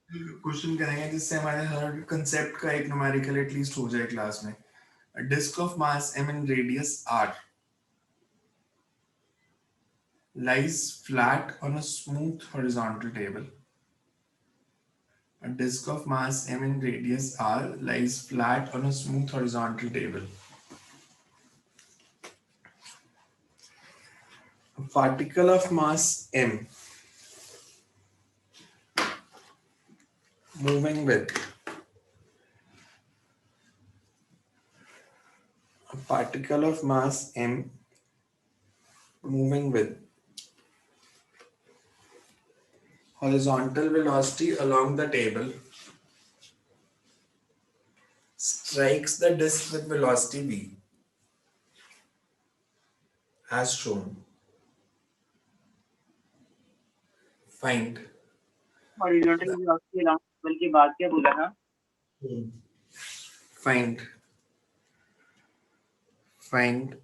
Question करेंगे जिससे हमारे हर कंसेप्ट का एक न्यूमेरिकल एटलीस्ट हो जाए क्लास में. A disk of mass m and radius r lies flat on a smooth horizontal table. A disk of mass m and radius r lies flat on a smooth horizontal table. A particle of mass m moving with a particle of mass m moving with horizontal velocity along the table strikes the disk with velocity v as shown. Find horizontal velocity along बल्कि बात क्या बोला था? find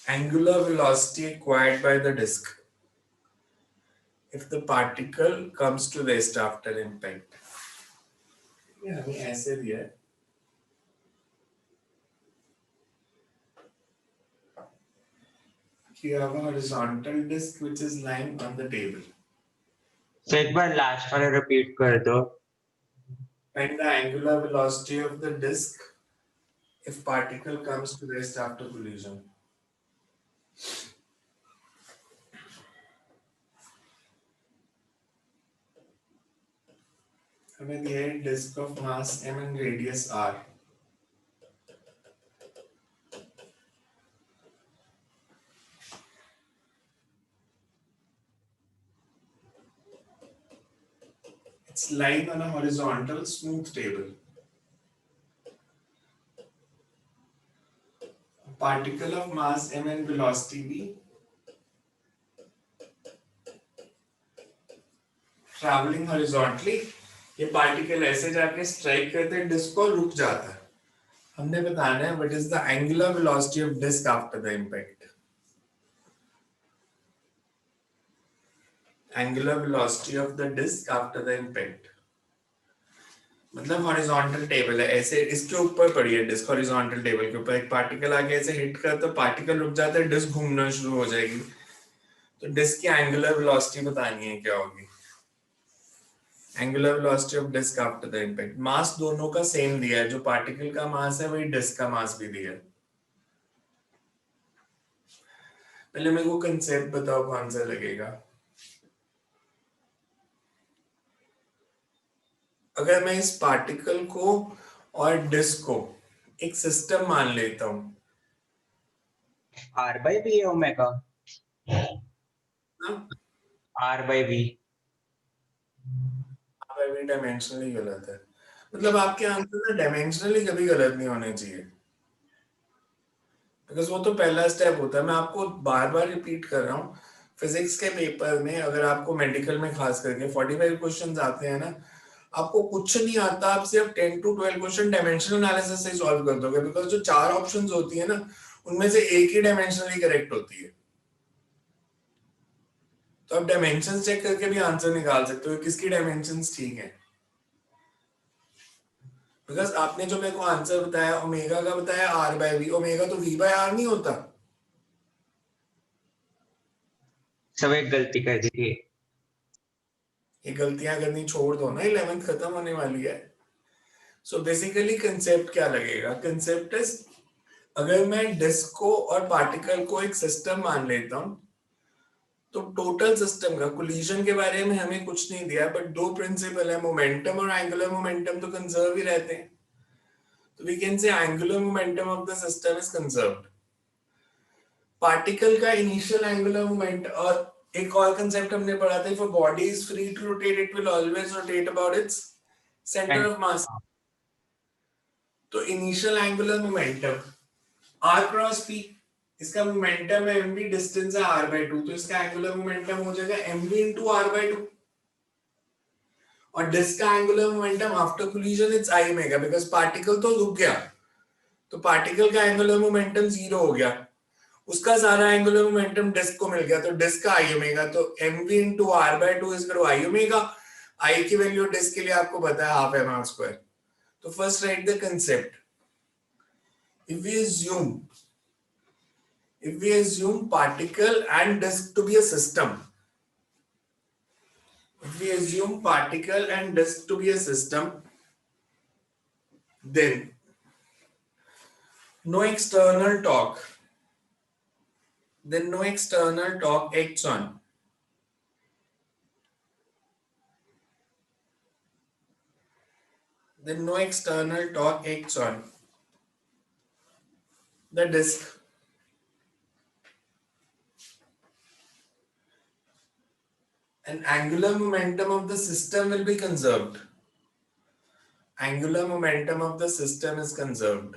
angular velocity acquired by the disk if the particle comes to rest after impact. ये हमें ऐसे दिया है कि you have a horizontal disk which is lying on the table. So एक बार लास्ट वाला रिपीट कर दो. Find the angular velocity of the disk if particle comes to rest after collision. हमें दिया है disk of mass m and radius r. It's lying on a horizontal smooth table. A particle of mass m and velocity v traveling horizontally. ये particle ऐसे जाके strike करते हैं disc को, रुक जाता है. हमने बताना है what is the angular velocity of disc after the impact. Angular velocity of the disc after the impact मतलब हॉरिजॉन्टल टेबल है, ऐसे इसके ऊपर पड़ी है डिस्क. हॉरिजॉन्टल टेबल के ऊपर एक पार्टिकल आके ऐसे हिट करता है, पार्टिकल रुक जाता है, डिस्क घूमना शुरू हो जाएगी. तो डिस्क की एंगुलर वेलोसिटी बतानी है क्या होगी. Angular velocity of disc after the impact. Mass दोनों का सेम दिया है, जो पार्टिकल का मास है वही डिस्क का मास भी दिया है. पहले मेरे को कंसेप्ट बताओ कौन सा लगेगा. अगर मैं इस पार्टिकल को और डिस्क को एक सिस्टम मान लेता हूं, R by V omega. R by V. Dimensionally गलत है. मतलब आपके आंसर ना डायमेंशनली कभी गलत नहीं होने चाहिए, बिकॉज वो तो पहला स्टेप होता है. मैं आपको बार बार रिपीट कर रहा हूँ, फिजिक्स के पेपर में अगर आपको मेडिकल में खास करके 45 क्वेश्चंस आते हैं ना, आपको कुछ नहीं आता, आप सिर्फ 10 to 12 क्वेश्चन डायमेंशनल एनालिसिस से सॉल्व कर दोगे, बिकॉज जो 4 ऑप्शंस होती है ना उनमें से एक ही डायमेंशनली करेक्ट होती है. तो आप डायमेंशंस चेक करके भी आंसर निकाल सकते हो किसकी डायमेंशंस ठीक है. बिकॉज आपने जो मेरे को आंसर बताया ओमेगा का बताया आर बाय वी, ओमेगा तो वी बाय आर नहीं होता. सब एक गलती कर दी. ये गलतियां करनी छोड़ दो ना, 11th खत्म होने वाली है. सो बेसिकली कंसेप्ट क्या लगेगा. कंसेप्ट इज अगर मैं डिस्क को और पार्टिकल को एक सिस्टम मान लेता हूं, तो टोटल सिस्टम का कोलिजन के बारे में हमें कुछ नहीं दिया, बट दो प्रिंसिपल है, मोमेंटम और एंगुलर मोमेंटम तो कंजर्व ही रहते हैं. तो we can say angular momentum of the system is conserved. Particle का इनिशियल एंगुलर मोमेंट, और एक और कंसेप्ट हमने पढ़ा था, if a body is free to rotate it will always rotate about its centre of mass. तो initial angular momentum r cross p, इसका momentum है mv, डिस्टेंस है r/2, तो इसका एंगुलर मोमेंटम हो जाएगा mv into r/2. और disc का angular momentum after collision it's i omega, because particle तो रुक गया, तो पार्टिकल का एंगुलर मोमेंटम 0 हो गया. उसका सारा एंगुलर मोमेंटम डिस्क को मिल गया, तो डिस्क का आई ओमेगा, तो mv into R by two is I omega. I की वैल्यू डिस्क के लिए आपको पता है हाफ एम आर स्क्वायर। तो first write the concept. If we assume particle and disk to be a system, if we assume particle and disk to be a system, then no external torque acts on the disk, and angular momentum of the system will be conserved. Angular momentum of the system is conserved.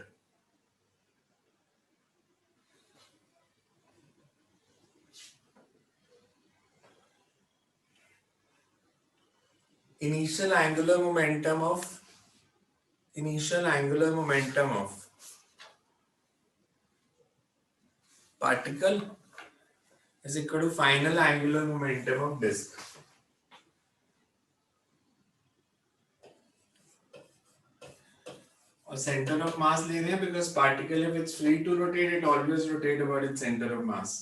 Initial angular momentum of particle is equal to final angular momentum of disk. और center of mass ले रहे हैं because particle if it's free to rotate it always rotate about its center of mass.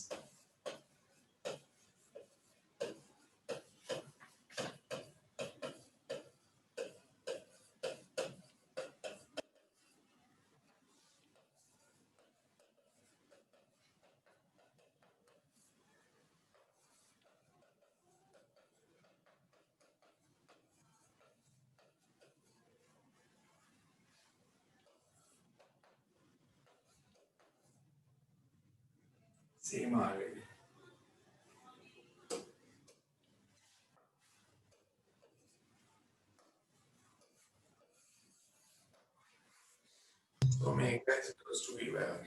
Same आ गई। तो omega is equals to v by r.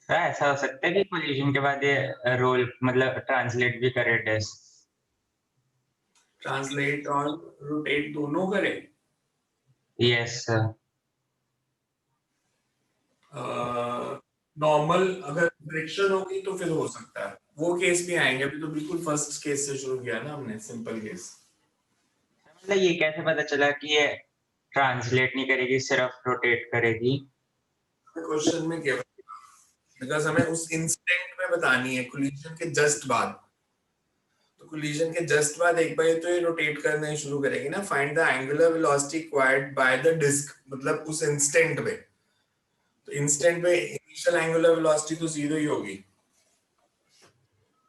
ऐसा हो सकता है कि कोलिजन के बाद ये रोल मतलब ट्रांसलेट भी करे डिस्क। ट्रांसलेट और रोटेट दोनों करे। Yes sir. नॉर्मल अगर फ्रिक्शन होगी तो फिर हो सकता है, वो केस भी आएंगे। अभी तो बिल्कुल फर्स्ट केस से शुरू किया ना हमने, सिंपल केस। मतलब ये कैसे पता चला कि ये ट्रांसलेट नहीं करेगी सिर्फ रोटेट करेगी? क्वेश्चन में क्या, बिकॉज हमें उस इंस्टेंट में बतानी है कोलिजन के जस्ट बाद। तो कोलिजन के जस्ट बाद एक बार तो ये रोटेट करना शुरू करेगी ना। Find the angular velocity acquired by the disc, मतलब उस इंस्टेंट में। तो इंस्टेंट में इनिशियल एंगुलर वेलोसिटी तो जीरो ही होगी,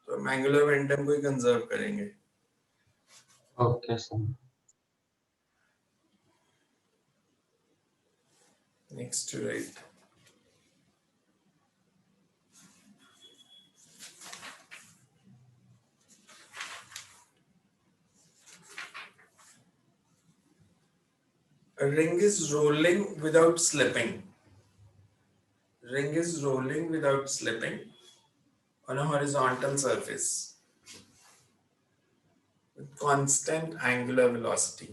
तो हम एंगुलर मोमेंटम को ही कंजर्व करेंगे। Okay sir. Next to right. A ring is rolling without slipping. Ring is rolling without slipping on a horizontal surface with constant angular velocity.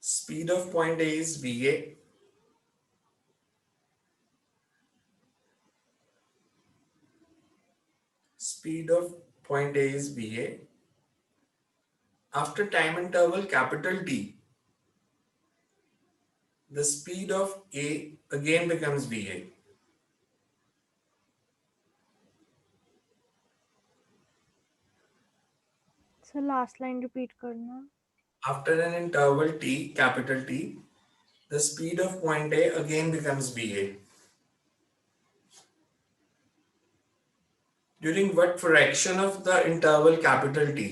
Speed of point A is VA. Speed of point A is VA. After time interval capital T, the speed of A again becomes VA. Sir last line repeat करना। After an interval T, capital T, the speed of point A again becomes VA. During what fraction of the interval capital T?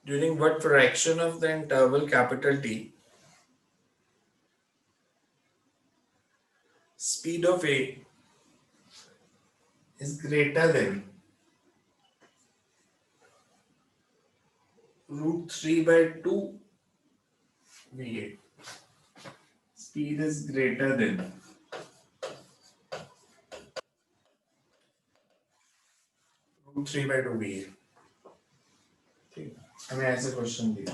During what fraction of the interval capital T, speed of A is greater than √3 by 2 VA. Speed is greater than √3 by 2 VA. ठीक है, हमें ऐसे question दिया।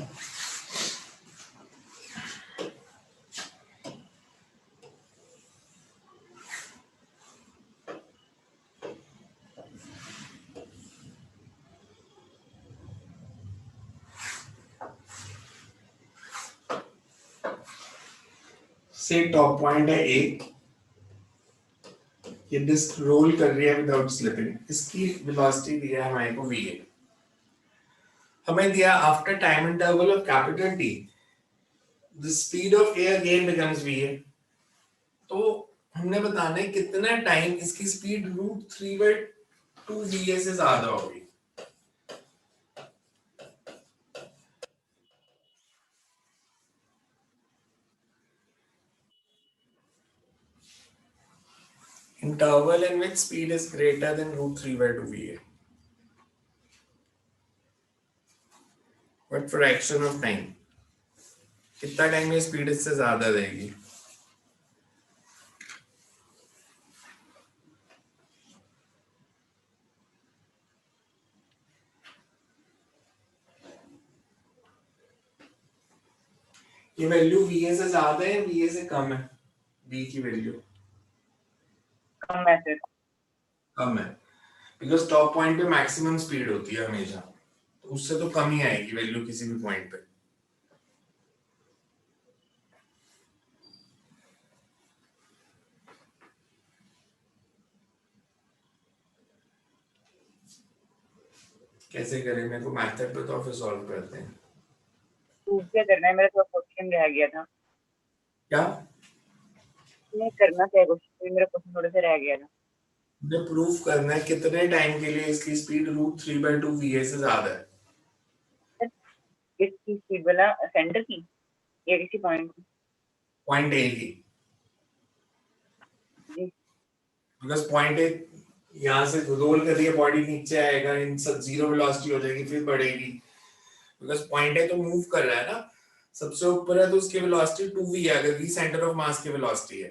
से top point है ए, ये disc role कर रही है विदाउट स्लिपिंग, इसकी वेलोसिटी दिया है हमारे को va, हमें दिया after time interval of capital T the speed of A again becomes va, तो हमने बताना है कितना टाइम इसकी स्पीड √3/2 va से ज्यादा होगी। Interval in which speed is greater than √3/2 va. What fraction of time? कितना टाइम ये स्पीड इससे ज्यादा देगी? ये वैल्यू va से ज्यादा है, va से कम है, v की वैल्यू कम है सर। कम है, बिकॉज टॉप पॉइंट पे मैक्सिमम स्पीड होती है हमेशा, तो उससे तो कम ही आएगी वैल्यू किसी भी पॉइंट पे। कैसे करें? मेरे को मेथड पे तो फिर सॉल्व करते हैं। प्रूफ क्या करना है, मेरा तो क्वेश्चन रह गया था। क्या नहीं करना क्या क्वेश्चन, मेरा क्वेश्चन थोड़ा सा रह गया था। मुझे प्रूफ करना है कितने टाइम के लिए इसकी स्पीड √3/2 va से ज्यादा है। किसकी स्पीड वाला, सेंटर की या किसी पॉइंट की? पॉइंट ए की, जी बिकॉज पॉइंट ए यहाँ से रोल कर रही है, बॉडी नीचे आएगा, इन सब जीरो वेलोसिटी हो जाएगी, फिर बढ़ेगी, बिकॉज पॉइंट ए तो मूव कर रहा है ना, सबसे ऊपर है तो उसकी वेलोसिटी 2v है, अगर v सेंटर ऑफ मास की वेलोसिटी है,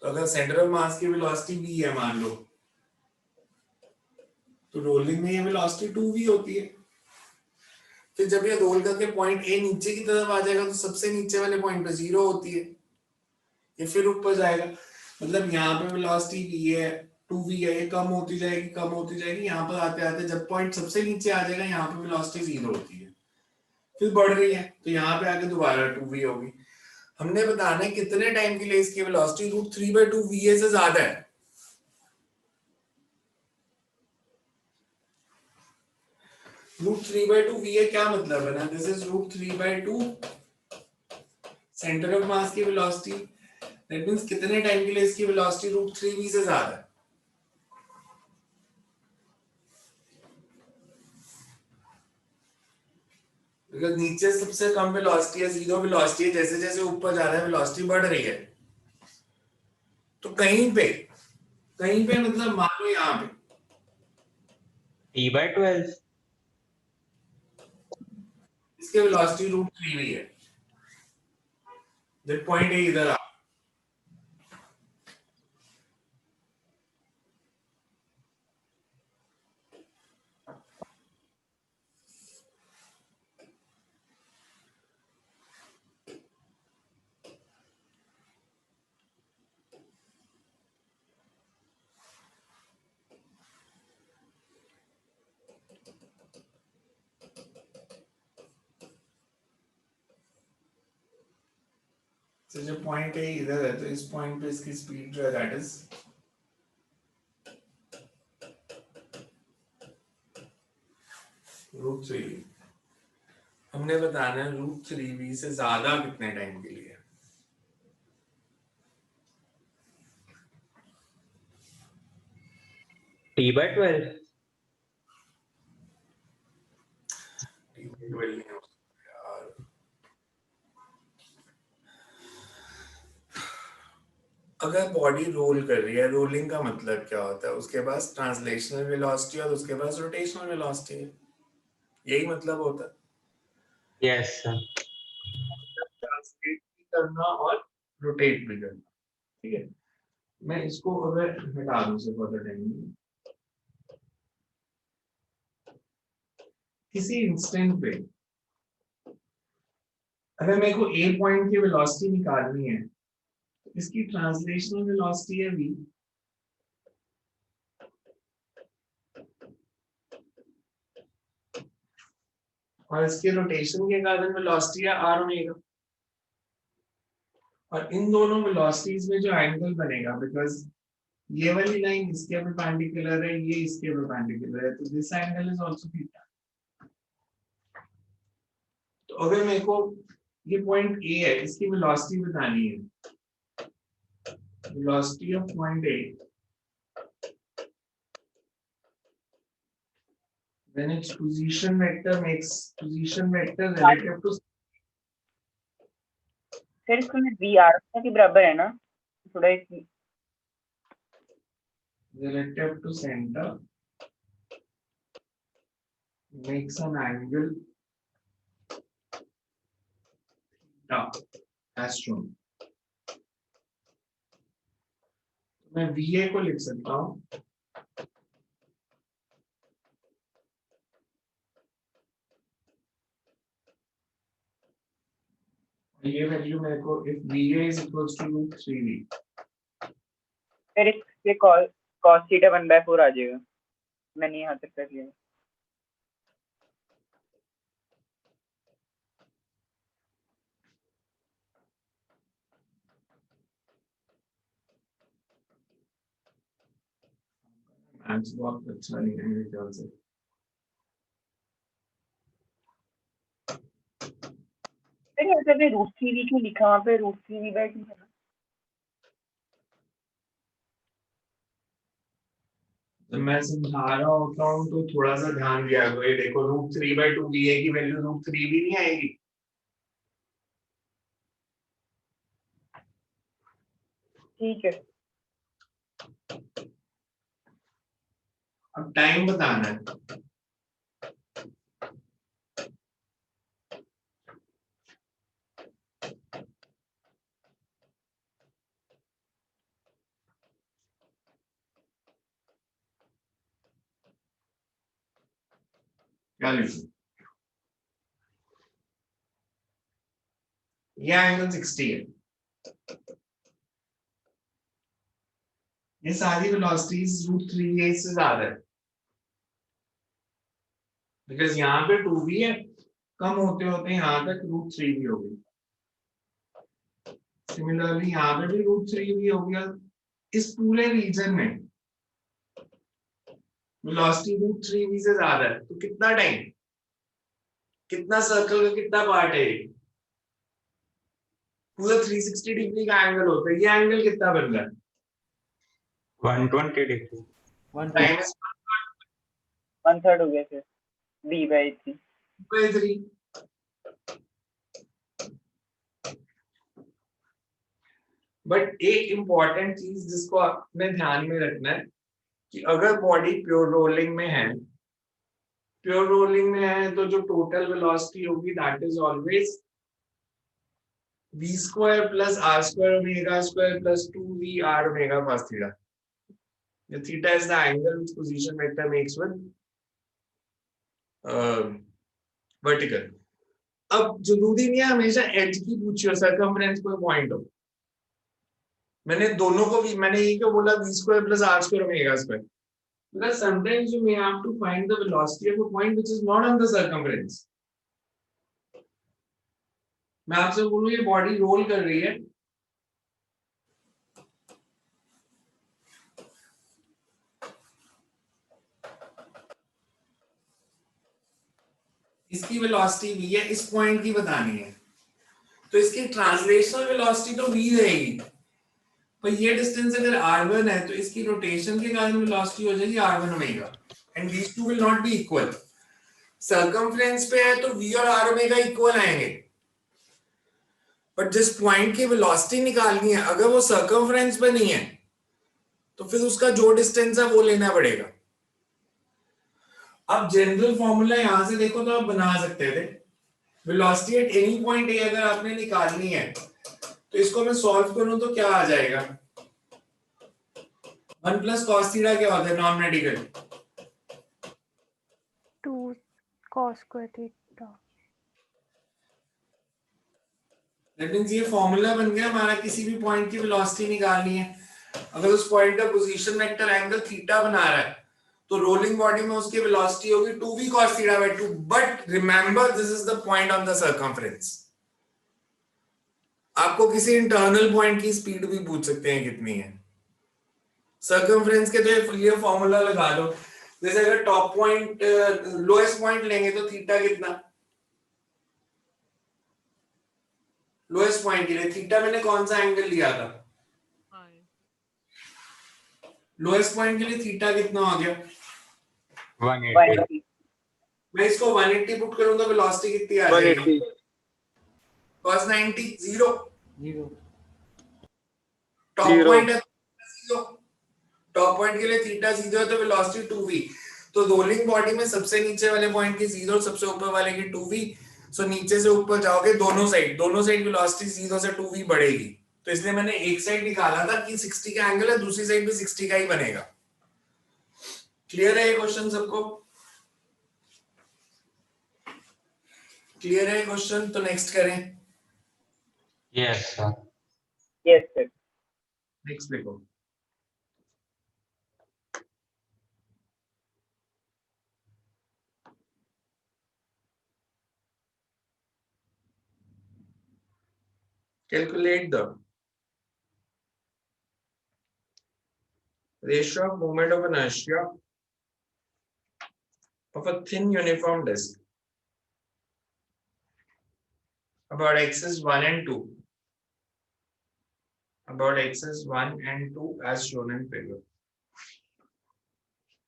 तो अगर सेंटर ऑफ मास की वेलोसिटी v है मान लो, तो रोलिंग में ये वेलोसिटी 2v होती है। फिर जब ये रोल करके पॉइंट ए नीचे की तरफ आ जाएगा तो सबसे नीचे वाले पॉइंट पे 0 होती है, ये फिर ऊपर जाएगा, मतलब यहाँ पे वेलोसिटी v है, 2v है, ये कम होती जाएगी कम होती जाएगी, यहाँ पर आते आते जब पॉइंट सबसे नीचे आ जाएगा यहाँ पे वेलोसिटी 0 होती है, फिर बढ़ रही है, तो यहाँ पे आके दोबारा 2v होगी। हमने बताना है कितने टाइम के लिए इसकी वेलोसिटी √3/2 va से ज्यादा है। √3/2 va क्या मतलब है ना, दिस इज √3/2 सेंटर ऑफ मास की वेलोसिटी, दैट मींस कितने टाइम के लिए इसकी वेलोसिटी √3v से ज्यादा है। बिकॉज नीचे सबसे कम वेलोसिटी है, जीरो वेलोसिटी है, जैसे जैसे ऊपर जा रहा है वेलोसिटी बढ़ रही है, तो कहीं पे मतलब मान लो यहाँ पे t/12 इसके वेलोसिटी √3v है, जब पॉइंट ए इधर आ, तो जब पॉइंट ए इधर है तो इस पॉइंट पे इसकी स्पीड जो है दैट इज √3, हमने बताना है √3v से ज्यादा कितने टाइम के लिए। t/12 T12 नहीं हो सकता यार, अगर बॉडी रोल कर रही है, रोलिंग का मतलब क्या होता है, उसके पास ट्रांसलेशनल वेलोसिटी और उसके पास रोटेशनल वेलोसिटी है, यही मतलब होता है, yes sir ट्रांसलेट भी करना और रोटेट भी करना। ठीक है, मैं इसको अगर हटा दूं से फर्दर टाइम, किसी इंस्टेंट पे अगर मेरे को ए पॉइंट की वेलोसिटी निकालनी है, तो इसकी ट्रांसलेशनल वेलोसिटी है v, और इसके रोटेशन के कारण वेलोसिटी है r ओमेगा। और इन दोनों वेलोसिटीज में जो एंगल बनेगा, बिकॉज ये वाली लाइन इसके परपेंडिकुलर है, ये इसके परपेंडिकुलर है, तो this angle is also theta. तो अगर मेरे को ये पॉइंट ए है, इसकी वेलोसिटी बतानी है, velocity of point A, then its position vector makes position vector relative to sir इसमें v r के बराबर है ना, थोड़ा एक relative to center makes an angle theta as shown। मैं VA को लिख सकता हूँ ये वैल्यू मेरे को, if VA is equals to root 3V, फिर इससे cos थीटा 1/4 आ जाएगा। मैंने यहाँ तक कर लिया। मैथ्स बहुत अच्छा नहीं है मेरे ख्याल से। फिर ऐसे पे √3v क्यों लिखा, वहाँ पे √3v/2 है ना। तो मैं समझा रहा होता हूँ तो थोड़ा सा ध्यान दिया करो। ये देखो √3/2 VA की वैल्यू √3 भी नहीं आएगी। ठीक है, अब टाइम बताना है। क्या लिखूं? ये एंगल 60 है। ये सारी वेलोसिटीज √3a से ज्यादा है, बिकॉज यहाँ पे 2v है, कम होते होते यहाँ तक √3v हो गई। सिमिलरली यहाँ पे भी √3v हो गया। इस पूरे रीजन में वेलोसिटी √3v से ज्यादा है, तो कितना टाइम, कितना सर्कल का कितना पार्ट है, पूरा 360 डिग्री का एंगल होता है। ये एंगल कितना बन रहा है? 120 डिग्री। टाइम इज 1/3 हो गया फिर b/3। 3। बट एक इंपॉर्टेंट चीज जिसको आपने ध्यान में रखना है कि अगर बॉडी प्योर रोलिंग में है, प्योर रोलिंग में है तो जो टोटल वेलोसिटी होगी that is always v² + r² ω² + 2v r ω cos theta. The theta is the angle which position vector makes with vertical। अब जरूरी नहीं है हमेशा एज की पूछी हो, सर्कमफ्रेंस कोई पॉइंट हो। मैंने दोनों को भी, मैंने ये क्यों बोला v² + r² ω², because sometimes you may have to find the velocity of a point which is not on the circumference। मैं आपसे बोलूं ये बॉडी रोल कर रही है, इसकी वेलोसिटी v है, इस पॉइंट की बतानी है, तो इसकी ट्रांसलेशनल वेलोसिटी तो v रहेगी, पर ये डिस्टेंस अगर r1 है तो इसकी रोटेशन के कारण वेलोसिटी हो जाएगी r1 omega, and these two will not be equal। Circumference पे है तो v और r ओमेगा इक्वल आएंगे, बट जिस पॉइंट की वेलोसिटी निकालनी है अगर वो सर्कमफ्रेंस पे नहीं है तो फिर उसका जो डिस्टेंस है वो लेना पड़ेगा। अब जनरल फॉर्मूला यहां से देखो तो आप बना सकते थे, velocity at any point A अगर आपने निकालनी है तो इसको मैं सॉल्व करूं तो क्या आ जाएगा, 1 + cos थीटा क्या होता है नॉर्मेटिकल 2 cos² थीटा। दैट मींस ये फॉर्मूला बन गया हमारा। किसी भी पॉइंट की वेलोसिटी निकालनी है, अगर उस पॉइंट का पोजीशन वेक्टर एंगल थीटा बना रहा है तो रोलिंग बॉडी में उसकी वेलोसिटी होगी 2v cos θ/2, but remember this is the point on the circumference. आपको किसी इंटरनल पॉइंट की स्पीड भी पूछ सकते हैं कितनी है। सर्कमफ्रेंस के तो ये फॉर्मूला लगा दो, जैसे अगर टॉप पॉइंट लोएस्ट पॉइंट लेंगे तो थीटा कितना, लोएस्ट पॉइंट के लिए थीटा मैंने कौन सा एंगल लिया था, लोएस्ट पॉइंट के लिए थीटा कितना हो गया 180 180 मैं इसको 180 पुट करूं तो वेलोसिटी कितनी आ जाएगी 180 cos 90 zero, top Zero. Point है जीरो, टॉप पॉइंट के लिए थीटा जीरो है तो वेलोसिटी 2v, तो रोलिंग बॉडी में सबसे नीचे वाले पॉइंट की जीरो, सबसे ऊपर वाले की 2v, सो नीचे से ऊपर जाओगे दोनों साइड वेलोसिटी जीरो से 2v बढ़ेगी, तो इसलिए मैंने एक साइड निकाला था कि 60 का एंगल है, दूसरी साइड भी 60 का ही बनेगा। क्लियर है ये क्वेश्चन सबको, क्लियर है क्वेश्चन, तो नेक्स्ट करें, yes sir yes sir next देखो। Calculate the ratio of moment of inertia of a thin uniform disk about axis 1 and 2, about axis 1 and 2 as shown in figure,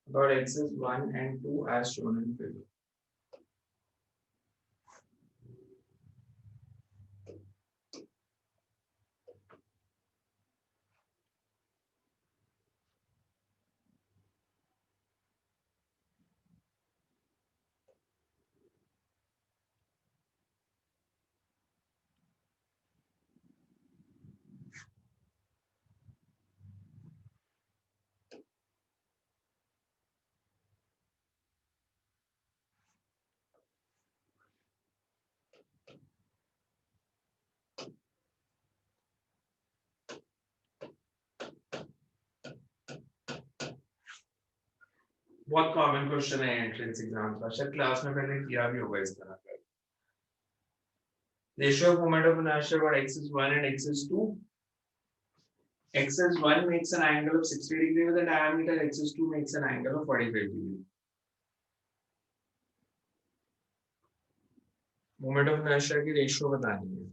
about axis 1 and 2 as shown in figure. बहुत common question है entrance exam का, शायद class में पहले किया भी होगा इस तरह का। Ratio of moment of inertia about axis 1 and axis 2. Axis 1 makes an angle of 60 degree with a diameter, axis 2 makes an angle of 45 degree. Moment of inertia की रेशियो बतानी है।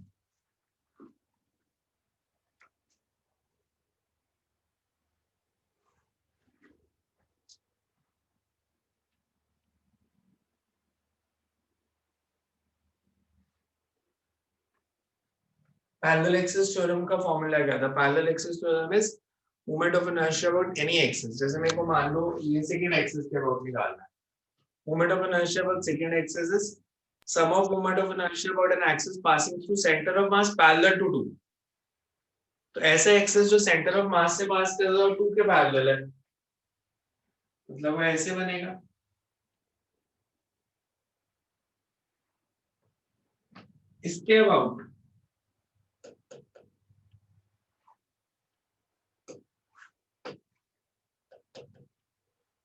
पैरेलल एक्सिस थ्योरम का formula क्या था, parallel axis theorem is moment of inertia about any axis, जैसे मेरे को मान लो ये सेकंड एक्सिस के अबाउट निकालना है, moment of inertia about second axis is sum of moment of inertia about an axis passing through centre of mass parallel to 2, तो ऐसे एक्सिस जो सेंटर ऑफ मास से पास कर रहा है 2 के पैरेलल है, मतलब वो ऐसे बनेगा, इसके about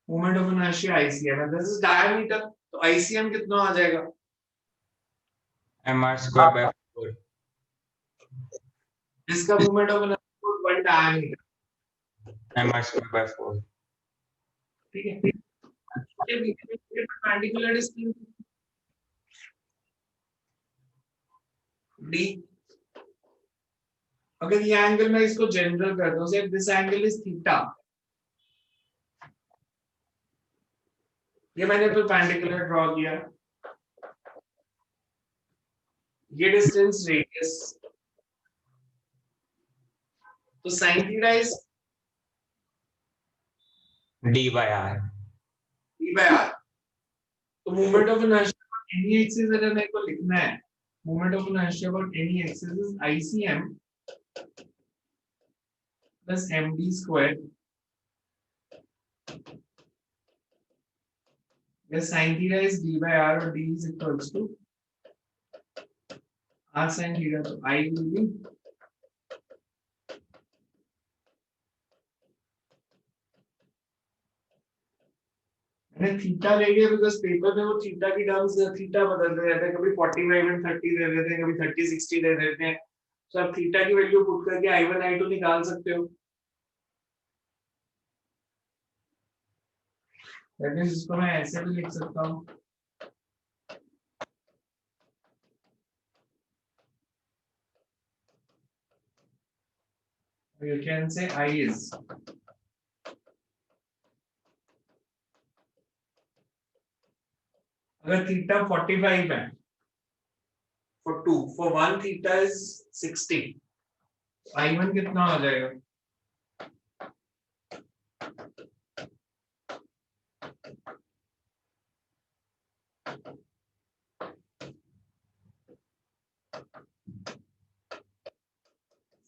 moment of inertia ICM है, दिस इज डायमीटर, तो आईसीएम कितना आ जाएगा mr square by 4 इसका moment of inertia 1 diameter, mr square by 4 ठीक है। ये बीच में परपेंडिकुलर डिस्टेंस डी, अगर ये एंगल मैं इसको जनरल कर दूं, से दिस एंगल इज थीटा, ये मैंने परपेंडिकुलर ड्रॉ किया, ये डिस्टेंस रेडियस, तो sin theta is d by r d by r, तो moment of inertia any axis अगर मेरे को लिखना है, moment of inertia about any axis is ICM plus md square, where sin theta is d by r or d is equals to r sin theta, so I will be मैंने theta ले लिया because paper में वो theta की terms theta बदल रहे थे, कभी 45 एंड 30 दे देते हैं, कभी 30 60 दे देते हैं, तो आप थीटा की वैल्यू पुट करके I1 I2 निकाल सकते हो। दैट मींस इसको मैं ऐसे भी लिख सकता हूँ, you can say I is, अगर थीटा 45 है for 2, for 1 theta is 60, I1 कितना हो जाएगा?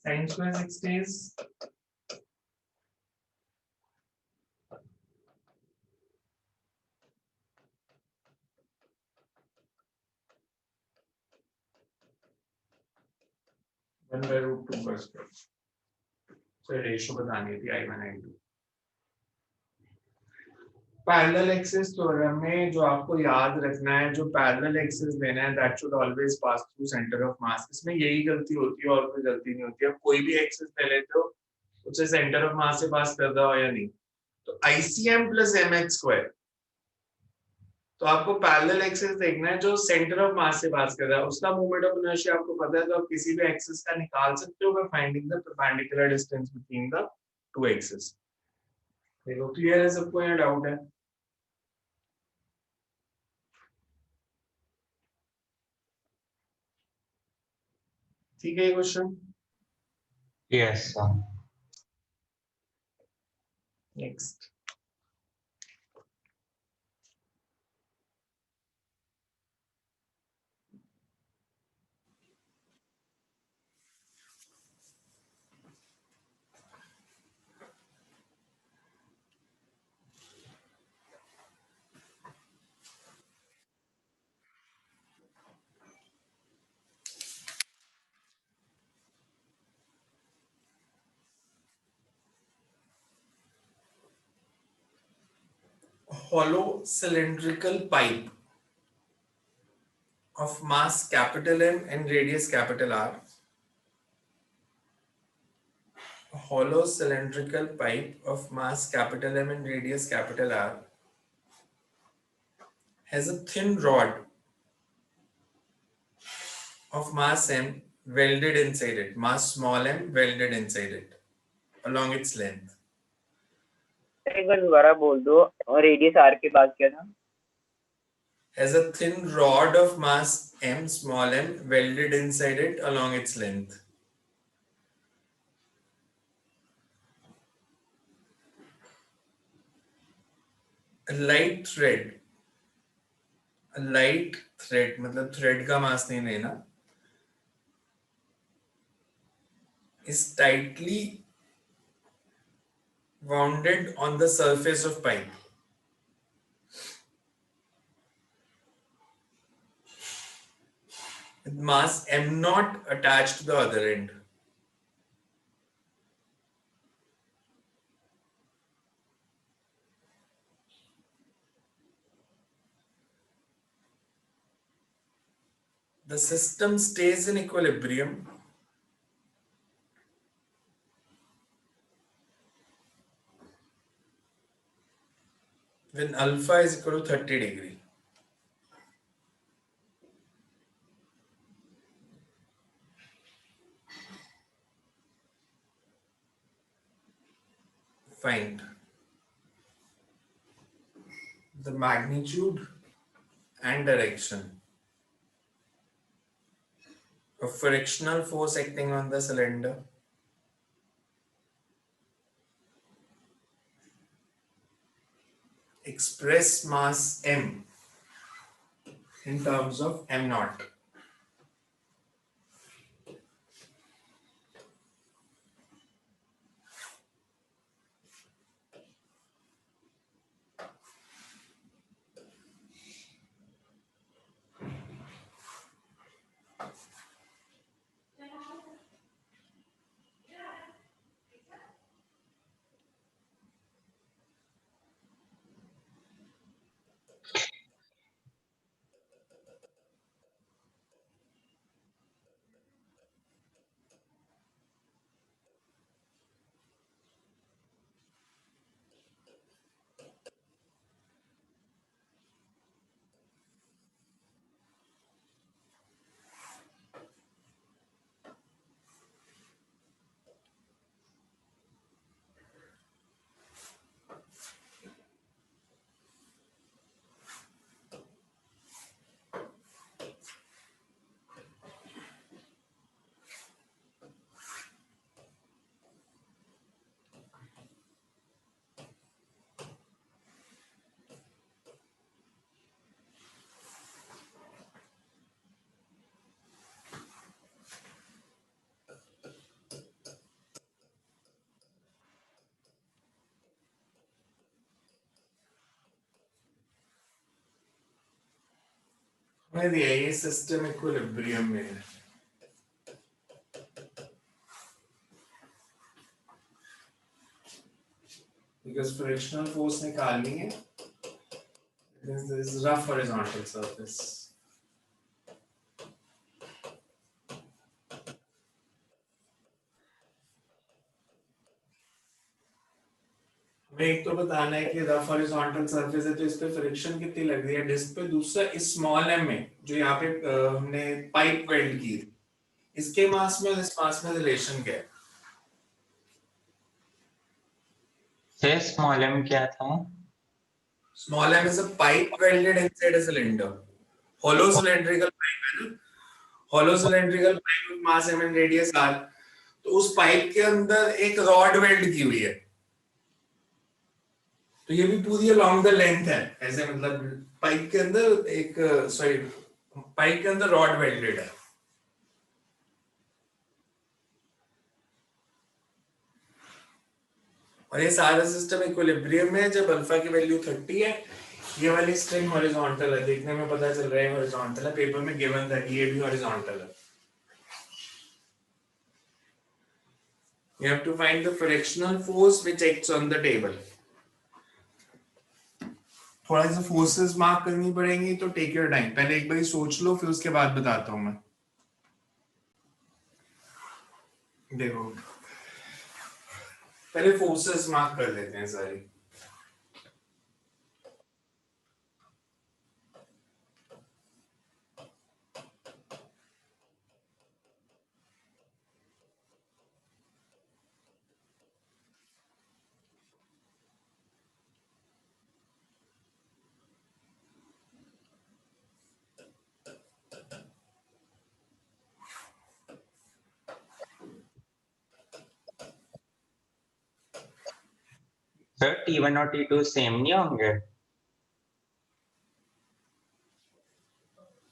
Sin square 60 is 1 by root 2 का स्क्वायर। तो रेशियो बतानी थी I1 I2। Parallel axis theorem में जो आपको याद रखना है, जो पैरेलल एक्सिस लेना है, that should always pass through centre of मास। इसमें यही गलती होती है और कोई गलती नहीं होती है। अब कोई भी एक्सिस ले लेते हो, उसे सेंटर ऑफ मास से पास कर रहा हो या नहीं, तो ICM प्लस mh स्क्वायर, तो आपको पैरेलल एक्सिस देखना है जो सेंटर ऑफ मास से पास कर रहा है, उसका मोमेंट ऑफ इनर्शिया आपको पता है, तो आप किसी भी एक्सिस का निकाल सकते हो by finding the perpendicular distance between the two axis. देखो क्लियर है सबको या डाउट है? ठीक है ये question. Yes, sir. Next, hollow cylindrical pipe of mass capital M and radius capital R. A hollow cylindrical pipe of mass capital M and radius capital R has a thin rod of mass M welded inside it, mass small m welded inside it along its length. एक बार दोबारा बोल दो, और radius are के बाद क्या था? Has a thin rod of mass m small m welded inside it along its length. A light thread मतलब थ्रेड का मास नहीं लेना, is tightly wounded on the surface of pipe. With mass m naught attached to the other end. The system stays in equilibrium when alpha is equal to 30 degree. Find the magnitude and direction of frictional force acting on the cylinder express mass m in terms of m naught. हमें दिया ये system equilibrium में है। Because frictional force निकालनी है, this is rough horizontal surface. हमें एक तो बताना है कि रफ हॉरिजॉन्टल सरफेस है तो इस पे फ्रिक्शन कितनी लग रही है डिस्क पे। दूसरा इस स्मॉल एम में जो यहाँ पे हमने पाइप वेल्ड की थी, इसके मास में और इस मास में रिलेशन क्या है? सर स्मॉल एम क्या था? Small m is a pipe welded inside a cylinder. Hollow cylindrical pipe है ना? Hollow cylindrical pipe with mass m and radius r. तो उस पाइप के अंदर एक रॉड वेल्ड की हुई है, तो ये भी पूरी along the length है, ऐसे मतलब पाइप के अंदर एक सॉरी पाइप के अंदर रॉड वेल्डेड है। और ये सारा सिस्टम इक्विलिब्रियम में है जब अल्फा की वैल्यू 30 है। ये वाली स्ट्रिंग हॉरिजॉन्टल है, देखने में पता चल रहा है हॉरिजॉन्टल है, पेपर में गिवन था कि ये भी हॉरिजॉन्टल है। You have to find the frictional force which acts on the table. थोड़ा सा फोर्सेस मार्क करनी पड़ेंगी तो टेक योर टाइम, पहले एक बार सोच लो फिर उसके बाद बताता हूं मैं। देखो पहले फोर्सेस मार्क कर लेते हैं सारी। सर T1 और T2 सेम नहीं होंगे?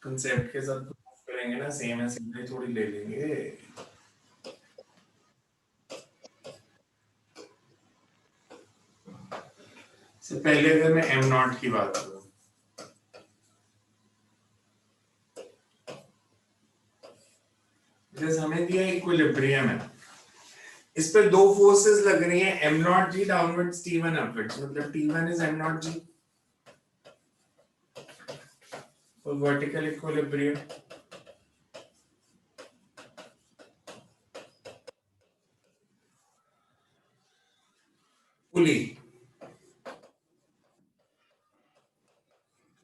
कंसेप्ट के साथ प्रूफ करेंगे ना, सेम है सिंपली थोड़ी ले लेंगे। से पहले अगर मैं m नॉट की बात करूं, जैसे हमें दिया इक्विलिब्रियम है, इस पे दो फोर्सेस लग रही हैं, m not g downwards t1 upwards, मतलब t1 is m not g और vertical equilibrium. Pulley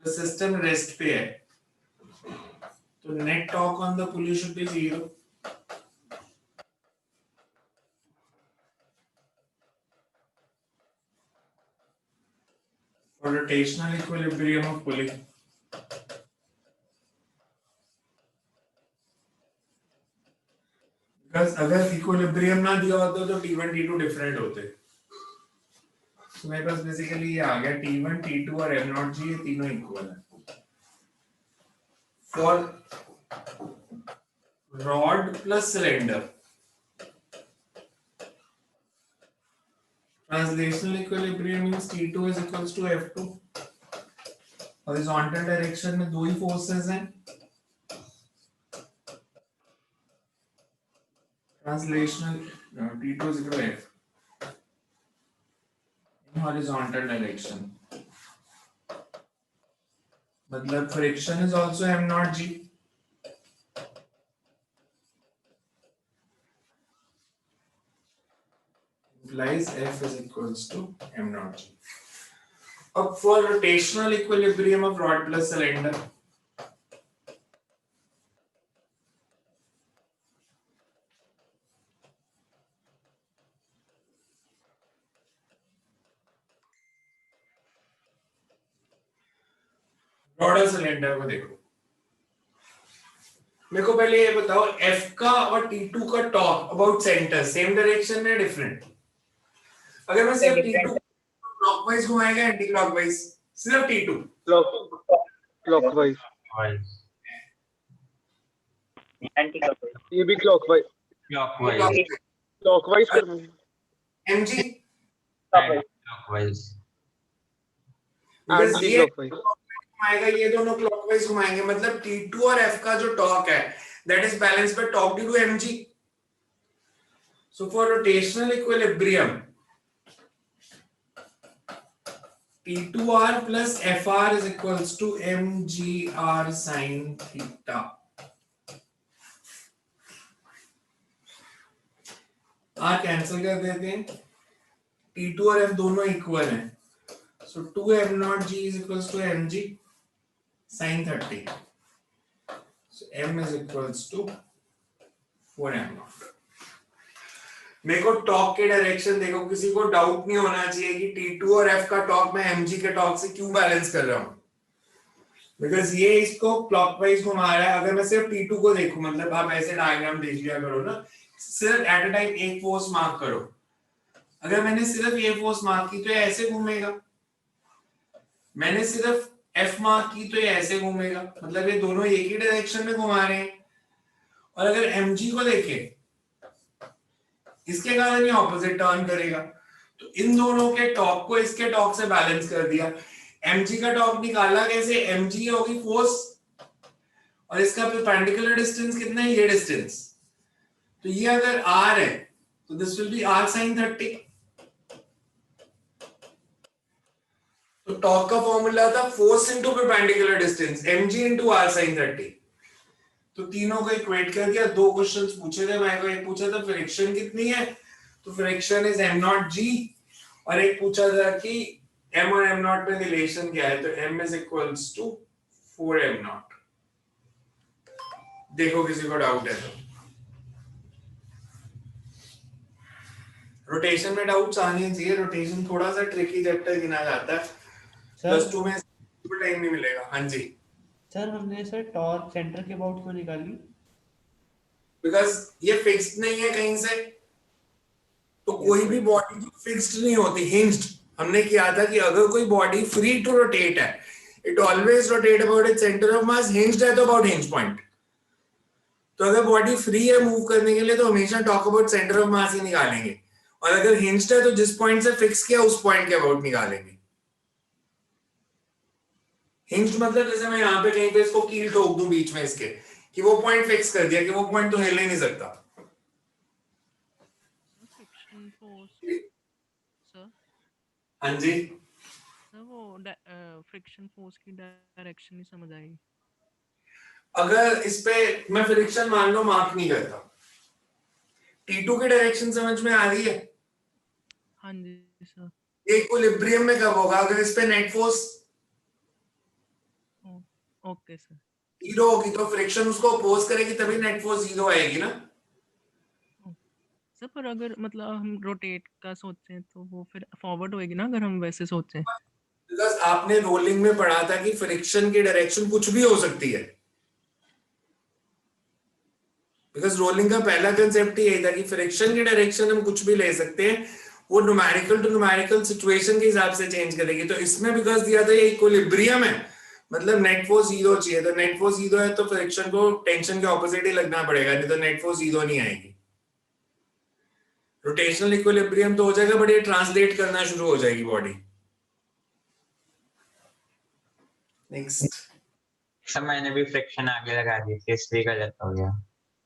the system rest पे है तो net torque on the pulley should be 0। और rotational equilibrium of pulley, because अगर इक्विलिब्रियम ना दिया होता तो T1 T2 डिफरेंट होते। तो मेरे पास बेसिकली ये आ गया T1 T2 और m नॉट g, ये तीनों इक्वल है। For rod plus cylinder, translational equilibrium means T2 is equals to F2। horizontal direction में दो ही forces हैं, translational T2 is equal to F in horizontal direction, मतलब friction is also m not g। implies F is equals to m not g। अब for rotational equilibrium of rod plus cylinder, rod और cylinder को देखो, मेरे को पहले ये बताओ F का और T2 का torque about centre same direction में डिफरेंट? अगर मैं सिर्फ T2 क्लॉकवाइज घुमाएगा एंटी क्लॉकवाइज, सिर्फ T2 क्लॉकवाइज, एंटी क्लॉकवाइज, ये भी क्लॉकवाइज क्लॉकवाइज क्लॉकवाइज करना है। mg clockwise, clockwise because anti ये क्लॉकवाइज घुमाएगा, ये दोनों क्लॉकवाइज घुमाएंगे, मतलब T2 और F का जो टॉर्क है that is balanced by torque due to mg. So for rotational equilibrium, T2r plus Fr is equals to mgr sin theta. r cancel कर देते हैं, T2 और F दोनों इक्वल हैं, so 2m0g is equals to mg sin 30. So m is equals to 4m0. मेरे को torque के direction देखो, किसी को डाउट नहीं होना चाहिए कि T2 और F का टॉर्क मैं mg के टॉर्क से क्यों बैलेंस कर रहा हूं, बिकॉज ये इसको क्लॉकवाइज घुमा रहा है। अगर मैं सिर्फ T2 को देखूं, मतलब आप ऐसे डायग्राम देख लिया करो ना, सिर्फ एट अ टाइम एक फोर्स मार्क करो। अगर मैंने सिर्फ ये फोर्स मार्क की तो ये ऐसे घूमेगा, मैंने सिर्फ F मार्क की तो ये ऐसे घूमेगा, मतलब ये दोनों एक ही डायरेक्शन में घुमा रहे हैं। और अगर mg को देखें, इसके कारण ये ऑपोजिट टर्न करेगा, तो इन दोनों के टॉर्क को इसके टॉर्क से बैलेंस कर दिया। mg का टॉर्क निकाला कैसे, mg होगी फोर्स और इसका परपेंडिकुलर डिस्टेंस कितना है, ये डिस्टेंस, तो ये अगर r है तो this will B r sin 30। तो टॉर्क का फॉर्मूला था force into perpendicular distance, mg into r sin 30। तो तीनों को इक्वेट कर दिया। दो क्वेश्चंस पूछे थे, मैं को एक पूछा था फ्रिक्शन कितनी है, तो फ्रिक्शन इज m0g, और एक पूछा था कि m और m0 में रिलेशन क्या है, तो m is equals to 4m0। देखो किसी को डाउट है तो। रोटेशन में डाउट्स आने चाहिए, रोटेशन थोड़ा सा ट्रिकी चैप्टर गिना जाता है, प्लस 2 में टाइम नहीं मिलेगा। हाँ जी सर, हमने सर टॉर्क सेंटर के अबाउट क्यों निकाली? बिकॉज ये फिक्स्ड नहीं है कहीं से, तो कोई भी बॉडी फिक्स्ड नहीं होती, हिंज्ड। हमने किया था कि अगर कोई बॉडी फ्री टू रोटेट है, it always rotate about its centre of mass, hinged है तो अबाउट हिंज पॉइंट। तो अगर बॉडी फ्री है मूव करने के लिए तो हमेशा talk about centre of mass ही निकालेंगे, और अगर हिंज्ड है तो जिस पॉइंट से फिक्स किया उस पॉइंट के अबाउट निकालेंगे। हिंज मतलब जैसे मैं यहाँ पे कहीं पे इसको कील ठोक दूं बीच में इसके, कि वो पॉइंट फिक्स कर दिया कि वो पॉइंट तो हिल ही नहीं सकता। फ्रिक्शन फोर्स सर, हाँ जी सर वो फ्रिक्शन फोर्स की डायरेक्शन नहीं समझ आई। अगर इस पे मैं फ्रिक्शन मान लो मार्क नहीं करता, T2 की डायरेक्शन समझ में आ रही है? हाँ जी सर। ये इक्विलिब्रियम में कब होगा, अगर इस पे net force okay sir. Zero होगी तो फ्रिक्शन उसको अपोज करेगी, तभी नेट फोर्स जीरो आएगी ना। सर पर अगर मतलब हम रोटेट का सोचें तो वो फिर फॉरवर्ड होएगी ना, अगर हम वैसे सोचें। बिकॉज आपने रोलिंग में पढ़ा था कि फ्रिक्शन की डायरेक्शन कुछ भी हो सकती है, बिकॉज रोलिंग का पहला कंसेप्ट ही यही था कि फ्रिक्शन की डायरेक्शन हम कुछ भी ले सकते हैं, वो न्यूमेरिकल टू न्यूमेरिकल सिचुएशन के हिसाब से चेंज करेगी। तो इसमें बिकॉज दिया था ये इक्विलिब्रियम है, मतलब नेट फोर्स जीरो चाहिए, तो नेट फोर्स जीरो है तो फ्रिक्शन को टेंशन के ऑपोजिट ही लगना पड़ेगा, नहीं तो नेट फोर्स जीरो नहीं आएगी। रोटेशनल इक्विलिब्रियम तो हो जाएगा, बट ये ट्रांसलेट करना शुरू हो जाएगी बॉडी। नेक्स्ट, सब मैंने भी फ्रिक्शन आगे लगा दी थी, इसलिए गलत हो गया।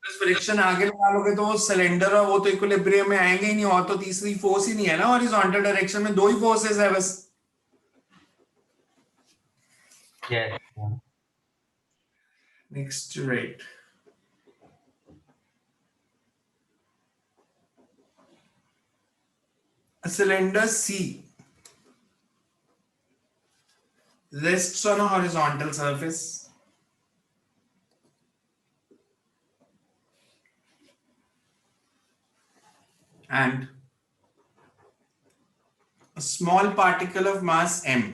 फ्रिक्शन आगे लगा लोगे तो वो सिलेंडर और वो तो इक्विलिब्रियम में आएंगे ही नहीं, और तो तीसरी फोर्स ही नहीं है ना हॉरिजॉन्टल डायरेक्शन में, दो ही फोर्सेस है बस। Yes next right, a cylinder C rests on a horizontal surface and a small particle of mass m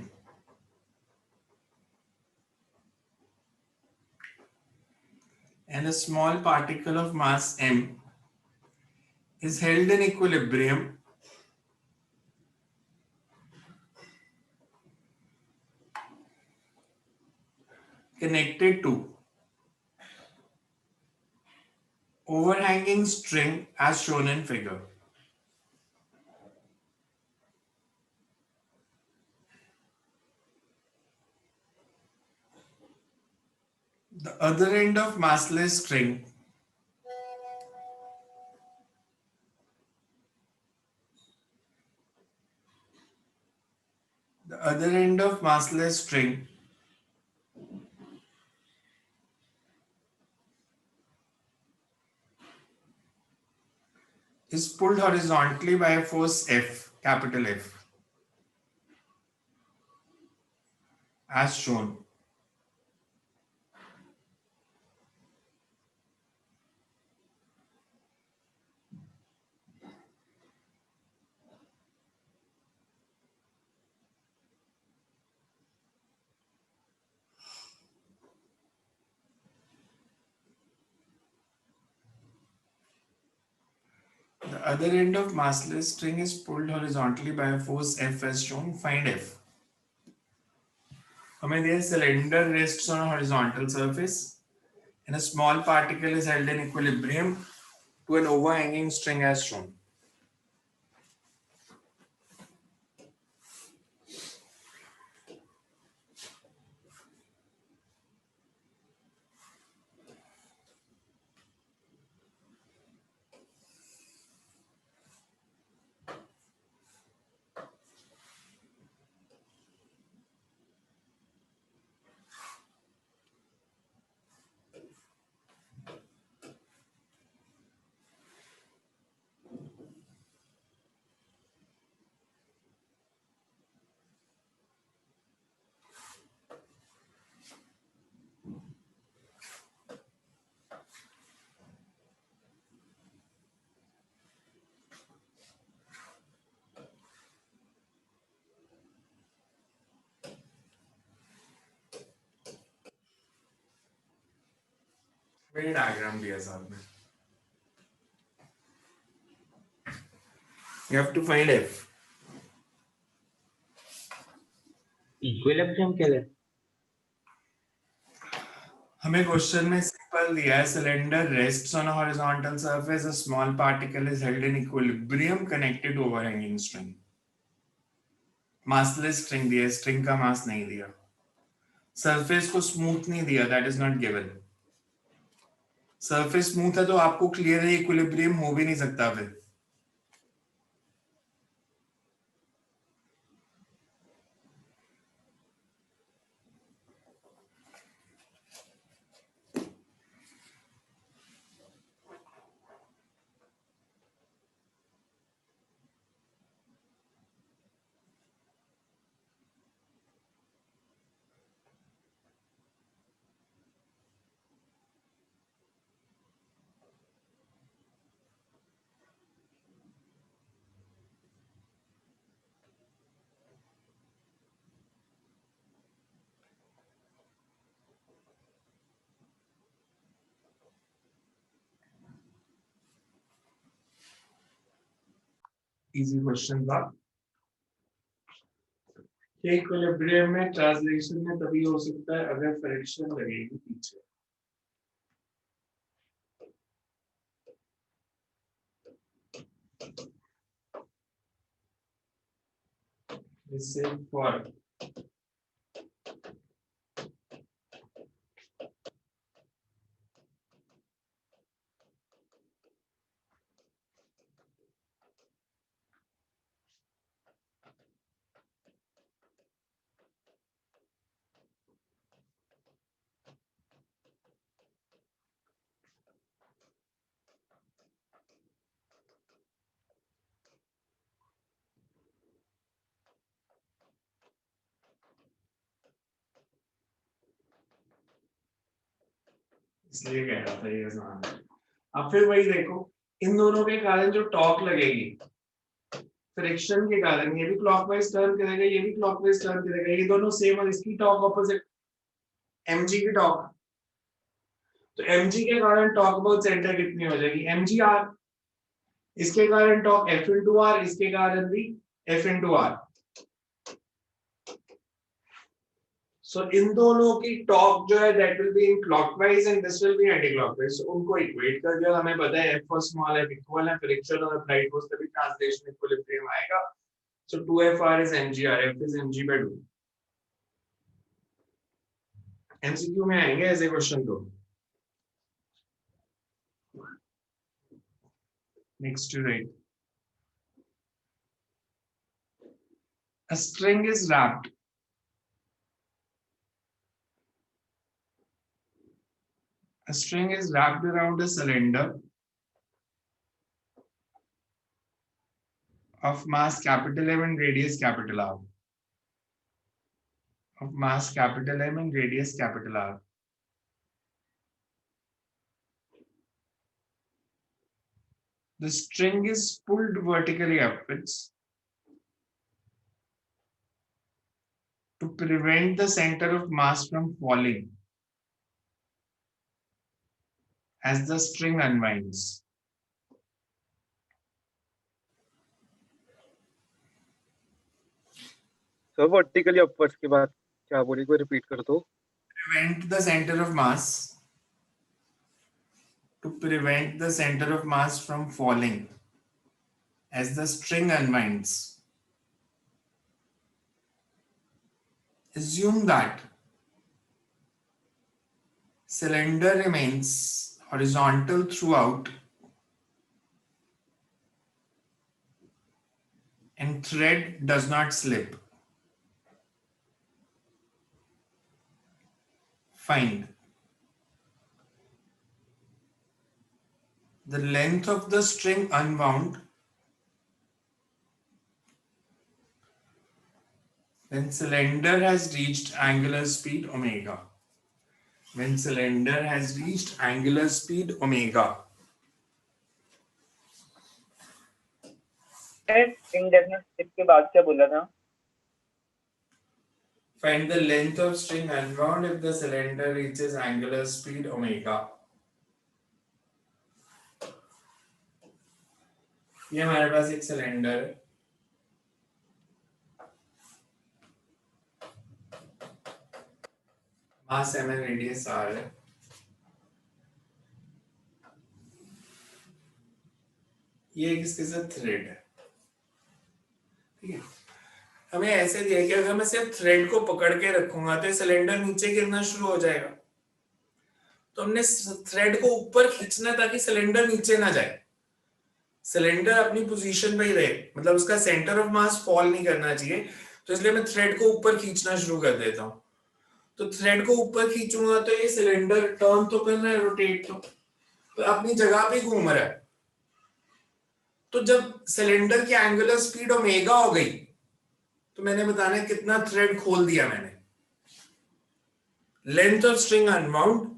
is held in equilibrium connected to overhanging string as shown in figure. The other end of massless string is pulled horizontally by a force F, capital F, as shown. The other end of massless string is pulled horizontally by a force F as shown. Find F. हमें दिया cylinder rests on a horizontal surface and a small particle is held in equilibrium to an overhanging string as shown. मेरे diagram दिया साथ में. You have to find F. Equilibrium के लिए हमें question में सिंपल दिया है cylinder rests on a horizontal surface, a small particle is held in equilibrium connected to overhanging string. massless string दिया, string का mass नहीं दिया. सरफेस को स्मूथ नहीं दिया, that is not given. Surface smooth है तो आपको क्लियर है इक्विलिब्रियम हो भी नहीं सकता फिर. इजी क्वेश्चन था. इक्विलिब्रियम में ट्रांसलेशन में तभी हो सकता है अगर फ्रिक्शन लगेगी पीछे. जैसे फॉर इसलिए कह रहा था ये आसान है. अब फिर वही देखो, इन दोनों के कारण जो टॉर्क लगेगी फ्रिक्शन के कारण, ये भी क्लॉकवाइज टर्न करेगा, ये भी क्लॉकवाइज टर्न करेगा, ये दोनों सेम और इसकी टॉर्क ऑपोजिट mg की टॉर्क. तो mg के कारण टॉर्क अबाउट सेंटर कितनी हो जाएगी mgr. इसके कारण टॉर्क f into r, इसके कारण भी f into r. सो इन दोनों की टॉर्क जो है that will be in clockwise and this will be anti clockwise. So उनको इक्वेट कर दिया. हमें पता है f और स्मॉल f इक्वल है, फ्रिक्शन और अप्लाइड फोर्स तभी ट्रांसलेशन इक्विलिब्रियम आएगा. So 2fr is mgr, f is mg by 2. MCQ में आएंगे ऐसे क्वेश्चन तो। Next to right, a string is wrapped around a cylinder of mass capital M and radius capital R. Of mass capital M and radius capital R. The string is pulled vertically upwards to prevent the center of mass from falling as the string unwinds. Sir vertically upwards के बाद क्या बोली, कोई repeat कर दो। Prevent the center of mass, to prevent the center of mass from falling as the string unwinds. Assume that cylinder remains horizontal throughout and thread does not slip. Find the length of the string unwound when cylinder has reached angular speed omega. When cylinder has reached angular speed omega. String definite slip के बाद क्या बोला था? Find the length of string unwound if the cylinder reaches angular speed omega. ये हमारे पास एक cylinder है, मास m and radius r है। ये किसके साथ थ्रेड है, ठीक है। हमें ऐसे दिया कि अगर मैं सिर्फ थ्रेड को पकड़ के रखूंगा तो सिलेंडर नीचे गिरना शुरू हो जाएगा, तो हमने थ्रेड को ऊपर खींचना है ताकि सिलेंडर नीचे ना जाए, सिलेंडर अपनी पोजीशन पे ही रहे, मतलब उसका सेंटर ऑफ मास फॉल नहीं करना चाहिए। तो इसलिए मैं थ्रेड को ऊपर खींचना शुरू कर देता हूँ। तो थ्रेड को ऊपर खींचूंगा तो ये सिलेंडर टर्न तो कर रहा है, रोटेट तो अपनी जगह पे घूम रहा है। तो जब सिलेंडर की एंगुलर स्पीड ओमेगा हो गई तो मैंने बताना है कितना थ्रेड खोल दिया मैंने। Length of string unwound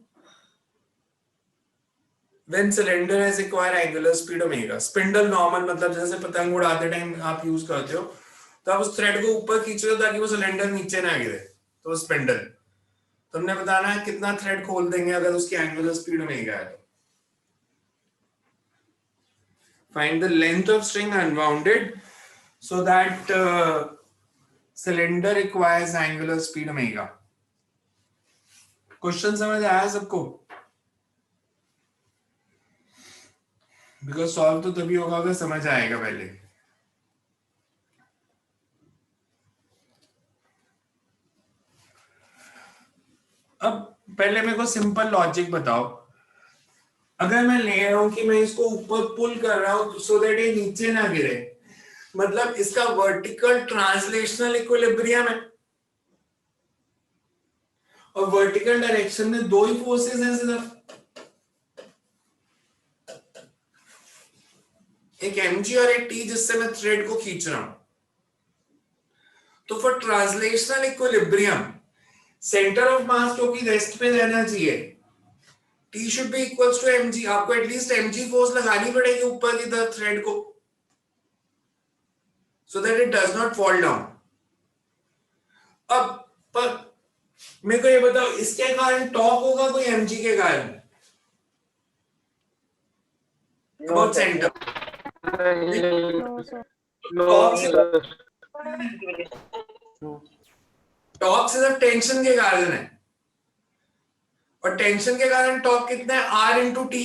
when cylinder has acquired angular speed omega. Spindle normal मतलब जैसे पतंग उड़ाते टाइम आप यूज करते हो, तो आप उस थ्रेड को ऊपर खींच रहे हो ताकि वो सिलेंडर नीचे ना गिरे, तो वो स्पिंडल। तो हमने बताना है कितना थ्रेड खोल देंगे अगर उसकी एंगुलर स्पीड ओमेगा है। Find the length of string unwounded so that cylinder requires angular speed omega. Question समझ आया सबको? बिकॉज सॉल्व तो तभी होगा अगर समझ आएगा पहले। अब पहले मेरे को सिंपल लॉजिक बताओ, अगर मैं ले रहा हूं कि मैं इसको ऊपर पुल कर रहा हूं सो दैट ये नीचे ना गिरे, मतलब इसका वर्टिकल ट्रांसलेशनल इक्विलिब्रियम है, और वर्टिकल डायरेक्शन में दो ही फोर्सेस हैं सिर्फ, एक mg और एक t जिससे मैं थ्रेड को खींच रहा हूं। तो for translational equilibrium centre of mass क्योंकि रेस्ट पे रहना चाहिए, t should be equals to mg। आपको एटलीस्ट mg फोर्स लगानी पड़ेगी ऊपर की तरफ थ्रेड को, so that it does not fall down. अब पर मेरे को ये बताओ, इसके कारण टॉर्क होगा कोई mg के कारण about centre? No, sir. Torque सिर्फ टेंशन के कारण है, और टेंशन के कारण टॉर्क कितना है, R इंटू टी।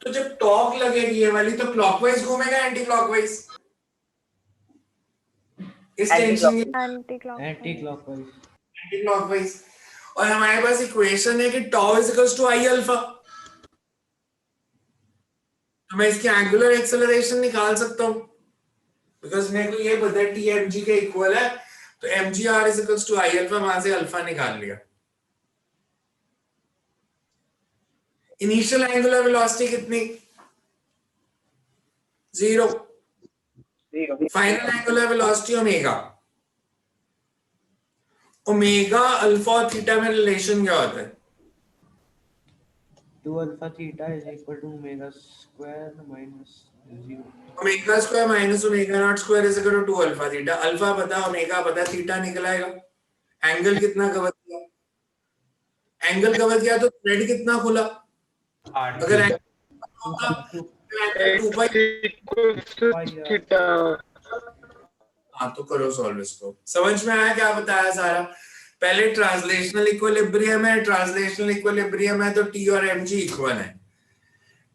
तो जब टॉर्क लगेगी ये वाली तो क्लॉकवाइज घूमेगा एंटी क्लॉकवाइज? इस tension Anti-clockwise. Anti clockwise. Anti clockwise, और हमारे पास इक्वेशन है कि tau is equals to I alpha, तो मैं इसकी एंगुलर एक्सेलरेशन निकाल सकता हूं बिकॉज मेरे को ये पता है टी एम जी के इक्वल है, तो M G R is equals to I alpha, वहां से अल्फा निकाल लिया। इनिशियल एंगुलर वेलोसिटी कितनी? 0। 0 final angular velocity omega. Omega alpha और थीटा में रिलेशन क्या होता है? 2 alpha theta is equal to omega square minus 0। Omega square minus omega not square is equal to 2 alpha theta. Alpha पता, omega पता, theta निकलाएगा। Angle कितना cover किया? एंगल कवर किया तो थ्रेड कितना खुला? आर अगर थीटा एंगल होता तो एंगल 2 पाई। थीटा। हाँ तो करो सॉल्व इसको। समझ में आया क्या बताया सारा? पहले ट्रांसलेशनल इक्विलिब्रियम है, ट्रांसलेशनल इक्विलिब्रियम है तो टी और एम जी इक्वल है,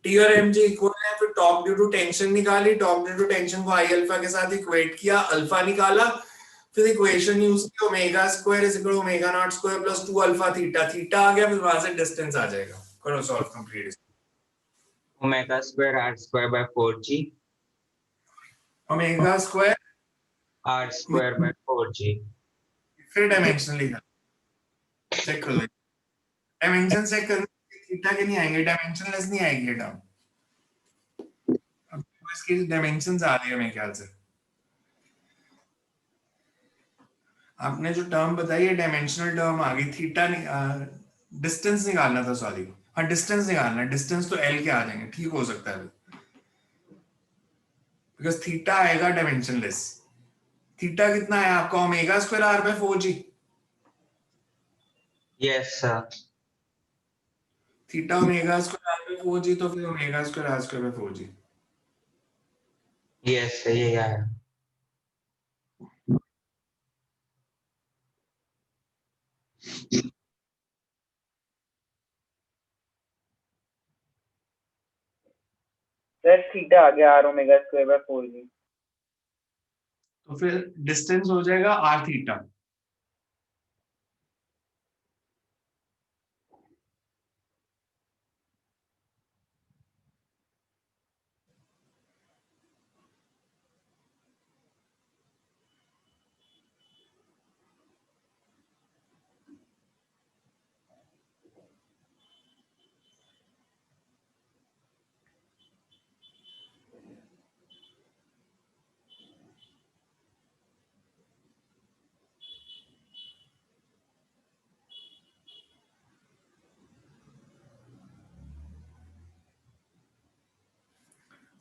टी और एम जी इक्वल है, फिर टॉर्क ड्यू टू टेंशन निकाली, टॉर्क ड्यू टू टेंशन को आई अल्फा के साथ इक्वेट किया, अल्फा निकाला, फिर इक्वेशन यूज की omega square is equal to omega not square plus 2 alpha theta, theta आ गया, फिर वहां से डिस्टेंस आ जाएगा। करो solve complete. Omega square R square by 4g, omega square R square by 4g। फिर डायमेंशनली चेक कर लो, डायमेंशन चेक कर, थीटा के नहीं आएंगे, डायमेंशनलेस नहीं आएगी ये टर्म। अब इसकी डायमेंशंस आ रही है मेरे ख्याल से। आपने जो टर्म बताई है डायमेंशनल टर्म आ गई, थीटा डिस्टेंस निकालना था, सॉरी हाँ डिस्टेंस निकालना, डिस्टेंस तो एल के आ जाएंगे, ठीक हो सकता है बिकॉज थीटा आएगा डायमेंशनलेस। थीटा कितना है आपका? Omega square R by 4g। Yes sir. Theta omega square R by 4g, तो फिर omega square R square by 4g। Yes sir, ये आया। सर थीटा आ गया are omega square by 4g। तो फिर डिस्टेंस हो जाएगा आर थीटा।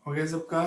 हो गया सबका?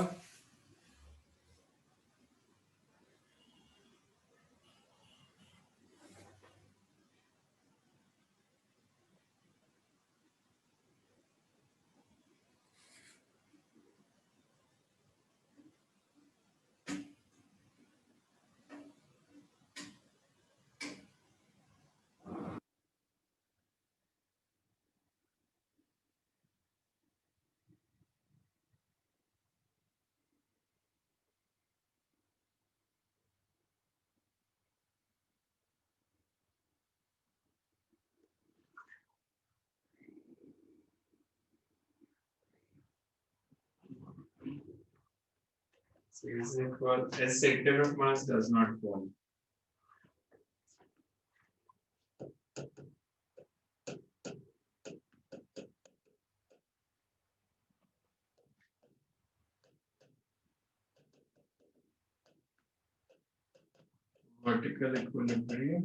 Is equal as center of mass does not fall. Vertical equilibrium.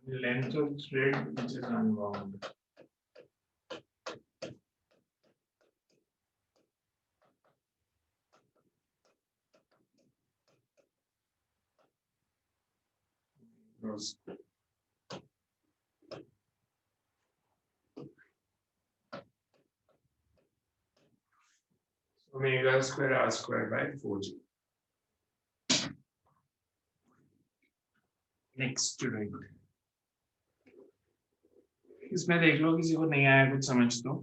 length of thread which is unwound. Gross. Omega square r square by 4g. Next student. इसमें देख लो किसी को नहीं आया कुछ समझ तो.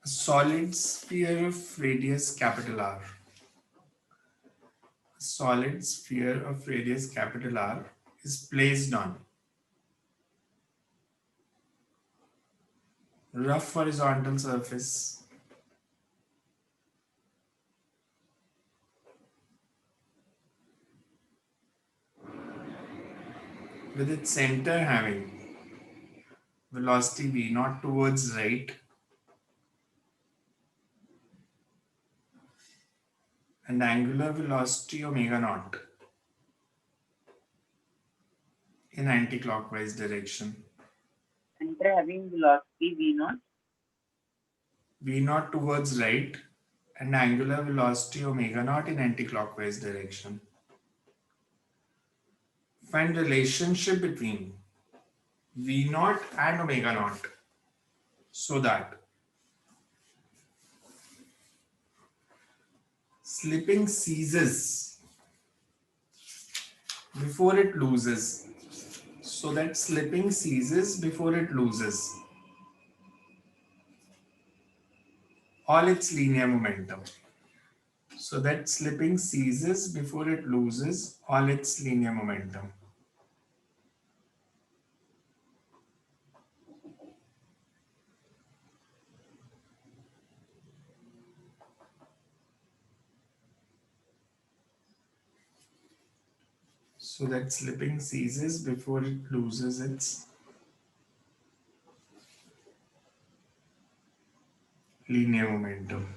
A solid sphere of radius capital R. A solid sphere of radius capital R is placed on rough horizontal surface with its center having velocity v naught towards right and angular velocity omega naught in anti-clockwise direction. Center having velocity v naught. V naught towards right and angular velocity omega naught in anti-clockwise direction. Find relationship between V naught and omega naught so that slipping ceases before it loses. So that slipping ceases before it loses all its linear momentum. So that slipping ceases before it loses all its linear momentum. So that slipping ceases before it loses its linear momentum.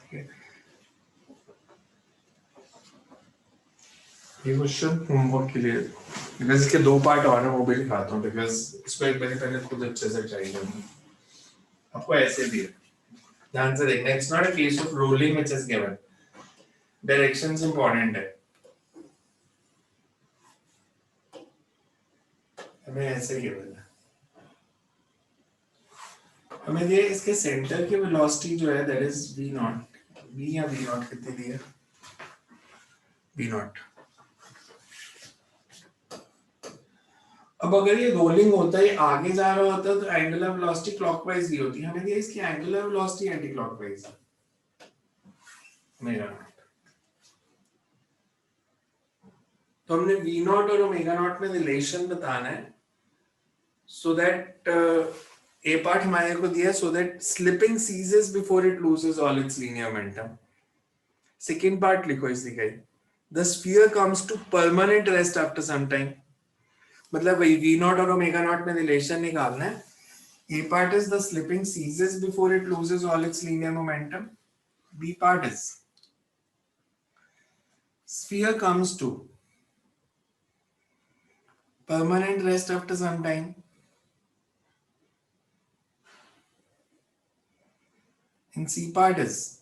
Okay. ये question homework के लिए because इसके दो part और हैं वो भी दिखाता हूँ बिकॉज इसको एक बार पहले खुद अच्छे से ट्राई करना. आपको ऐसे दिए ध्यान से देखना. It's not a case of rolling which is given. Directions important है. हमें ऐसे गिवन है. हमें दिए इसके सेंटर की वेलोसिटी जो है that is v not. v या v नॉट कितनी दी है? v not. अब अगर ये रोलिंग होता है आगे जा रहा होता तो एंगुलर वेलोसिटी क्लॉकवाइज दी होती. हमें दिया इसकी एंगुलर वेलोसिटी एंटी क्लॉकवाइज मेरा. तो हमने v नॉट और ओमेगा नॉट में रिलेशन बताना है so that a part हमारे को दिया so that slipping ceases before it loses all its linear momentum. Second part लिखो इस दिखाई. The sphere comes to permanent rest after some time. मतलब वही v नॉट और ओमेगा नॉट में रिलेशन निकालना है. A part is the slipping ceases before it loses all its linear momentum. B part is sphere comes to permanent rest after some time. And C part is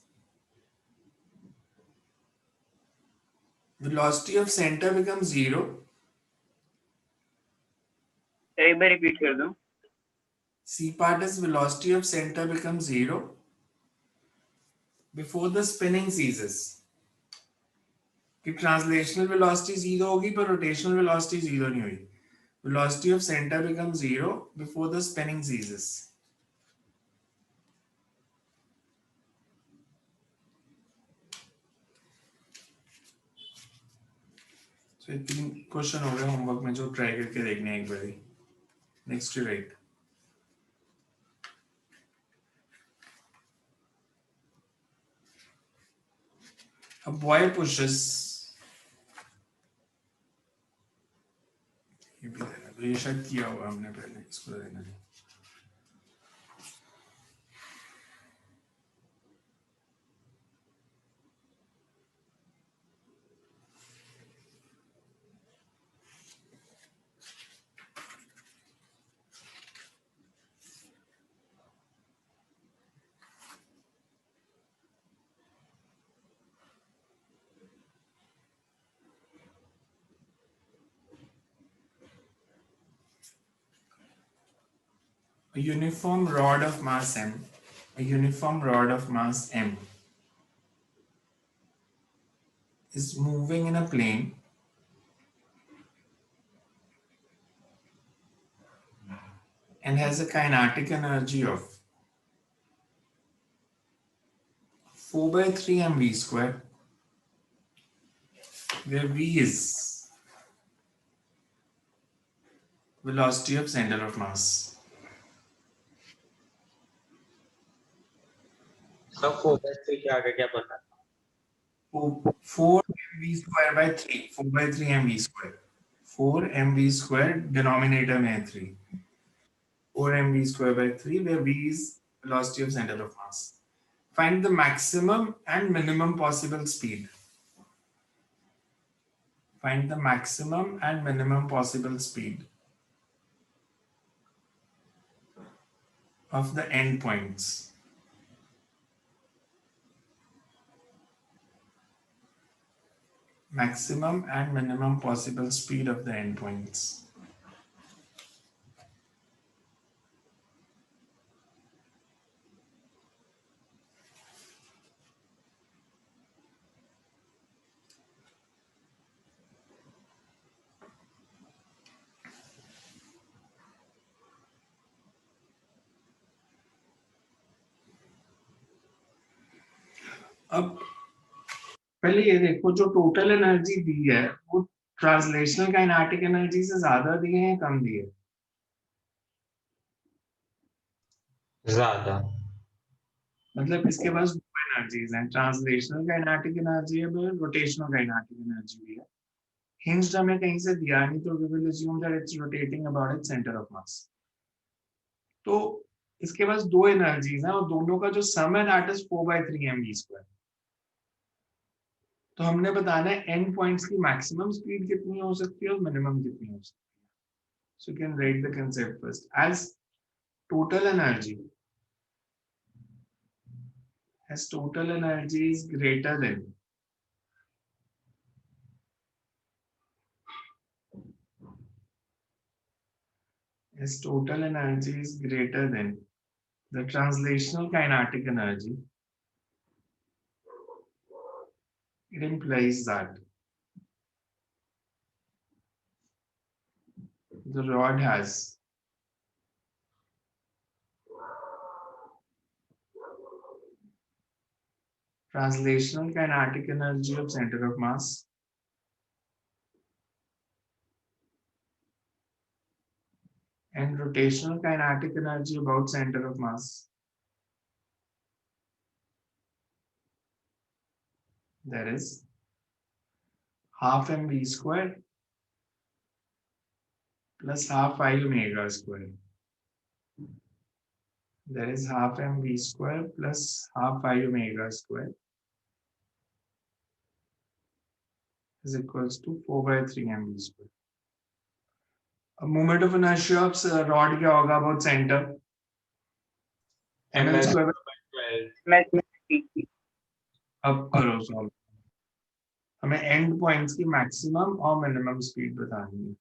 velocity of center becomes zero. एक बार repeat कर दो. C part is velocity of center becomes zero before the spinning ceases. कि translational velocity zero होगी पर rotational velocity zero नहीं हुई. Velocity of center becomes zero before the spinning ceases. So तो 3 question हो गए होमवर्क में जो ट्राई करके देखने हैं एक बारी. Next you right. A boy pushes. ये भी देना तो ये शायद किया हुआ हमने पहले, इसको देना है. A uniform rod of mass m. A uniform rod of mass m is moving in a plane and has a kinetic energy of 4 by 3 mv square, where v is velocity of center of mass. सब 4/3 के आगे क्या बोला? 4 mv square by 3, 4 by 3 mv square. 4 mv square denominator में है 3. 4 mv square by 3, where v is velocity of center of mass. Find the maximum and minimum possible speed. Find the maximum and minimum possible speed of the endpoints. Maximum and minimum possible speed of the endpoints. अब पहले ये देखो, जो total energy दी है वो translational kinetic energy से ज्यादा दी है या कम दी है? ज्यादा. मतलब इसके पास दो एनर्जीज हैं, ट्रांसलेशनल काइनेटिक एनर्जी है, रोटेशनल काइनेटिक एनर्जी भी है. हिंज हमें कहीं से दिया नहीं, तो we will assume that it's rotating about its centre of mass. तो इसके पास दो एनर्जीज हैं और दोनों का जो सम है that is 4 by 3 mv square. तो हमने बताना है एंड पॉइंट्स की मैक्सिमम स्पीड कितनी हो सकती है और मिनिमम कितनी हो सकती है. So you can write the concept first as total energy is greater than the translational kinetic energy, it implies that the rod has translational kinetic energy of center of mass and rotational kinetic energy about center of mass. That is half mv square plus half I omega square. That is half mv square plus half I omega square is equals to 4 by 3 mv square. A moment of inertia of rod क्या होगा about center? ml square. 12. अब करो solve. हमें and points की maximum और minimum speed बतानी है.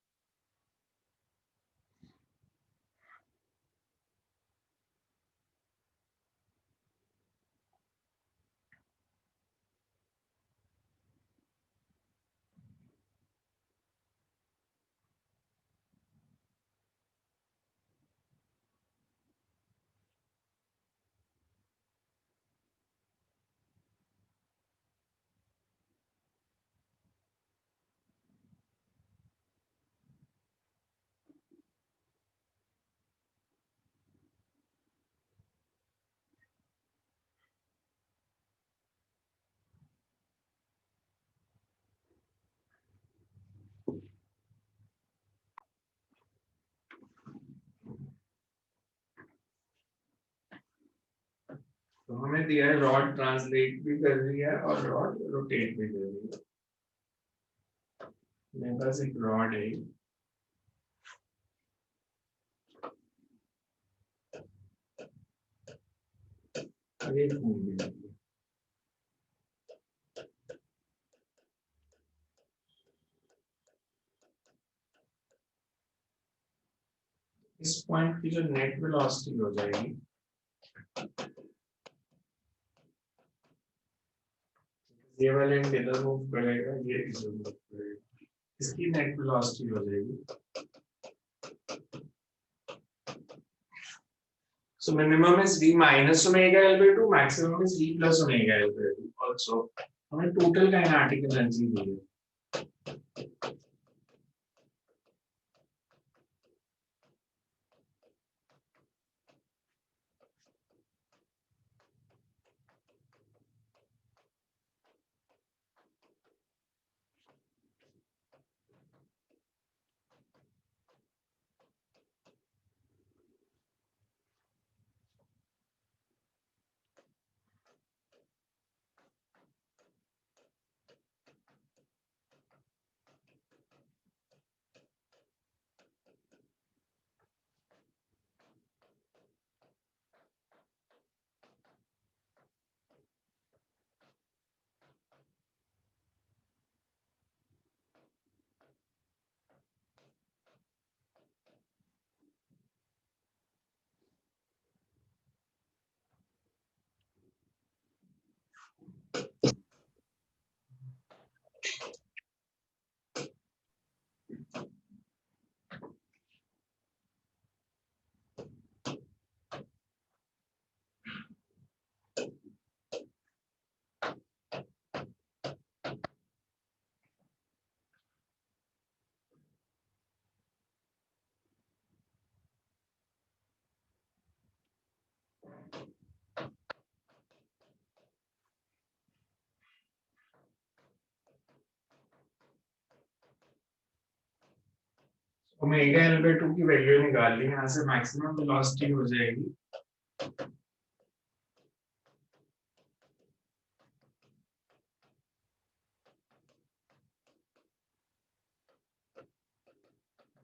हमें दिया है रॉड ट्रांसलेट भी कर रही है और रॉड रोटेट भी कर रही है। मेरे पास एक रॉड है, और एक घूम भी रही है। इस पॉइंट की जो नेट वेलोसिटी हो जाएगी ये वाला इधर मूव करेगा, ये इधर मूव करेगा, इसकी नेट वेलोसिटी हो जाएगी। So minimum is v minus omega L by 2, maximum is v plus omega L by 2. Also, हमें total kinetic energy दी है। ओमेगा L by 2 की वैल्यू निकाल ली, यहाँ से मैक्सिमम वेलोसिटी हो जाएगी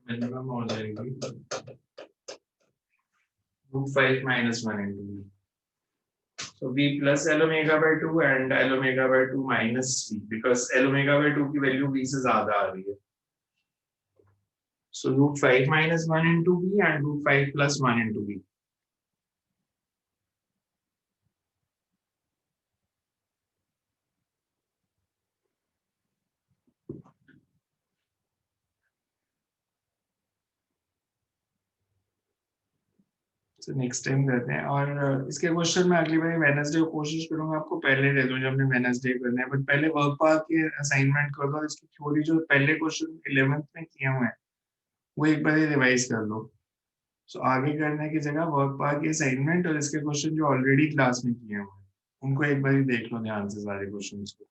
मिनिमम हो जाएगी √5 minus 1 into v. So v plus L omega by 2 and L omega by 2 minus v, because L omega by 2 की वैल्यू v से ज्यादा आ रही है। So √5 minus 1 into v and √5 plus 1 into v. तो नेक्स्ट टाइम करते हैं। और इसके क्वेश्चन में अगली बार वेडनेसडे को कोशिश करूंगा आपको पहले दे दूं जब हमने वेडनेसडे करना है, बट पहले वर्क पार्क के असाइनमेंट कर दो। इसकी थ्योरी जो पहले क्वेश्चन 11th में किए हुए हैं वो एक बार रिवाइज कर लो। सो आगे करने की जगह वर्क पार्क के असाइनमेंट और इसके क्वेश्चन जो ऑलरेडी क्लास में किए हुए हैं उनको एक बार देख लो ध्यान से सारे क्वेश्चंस को।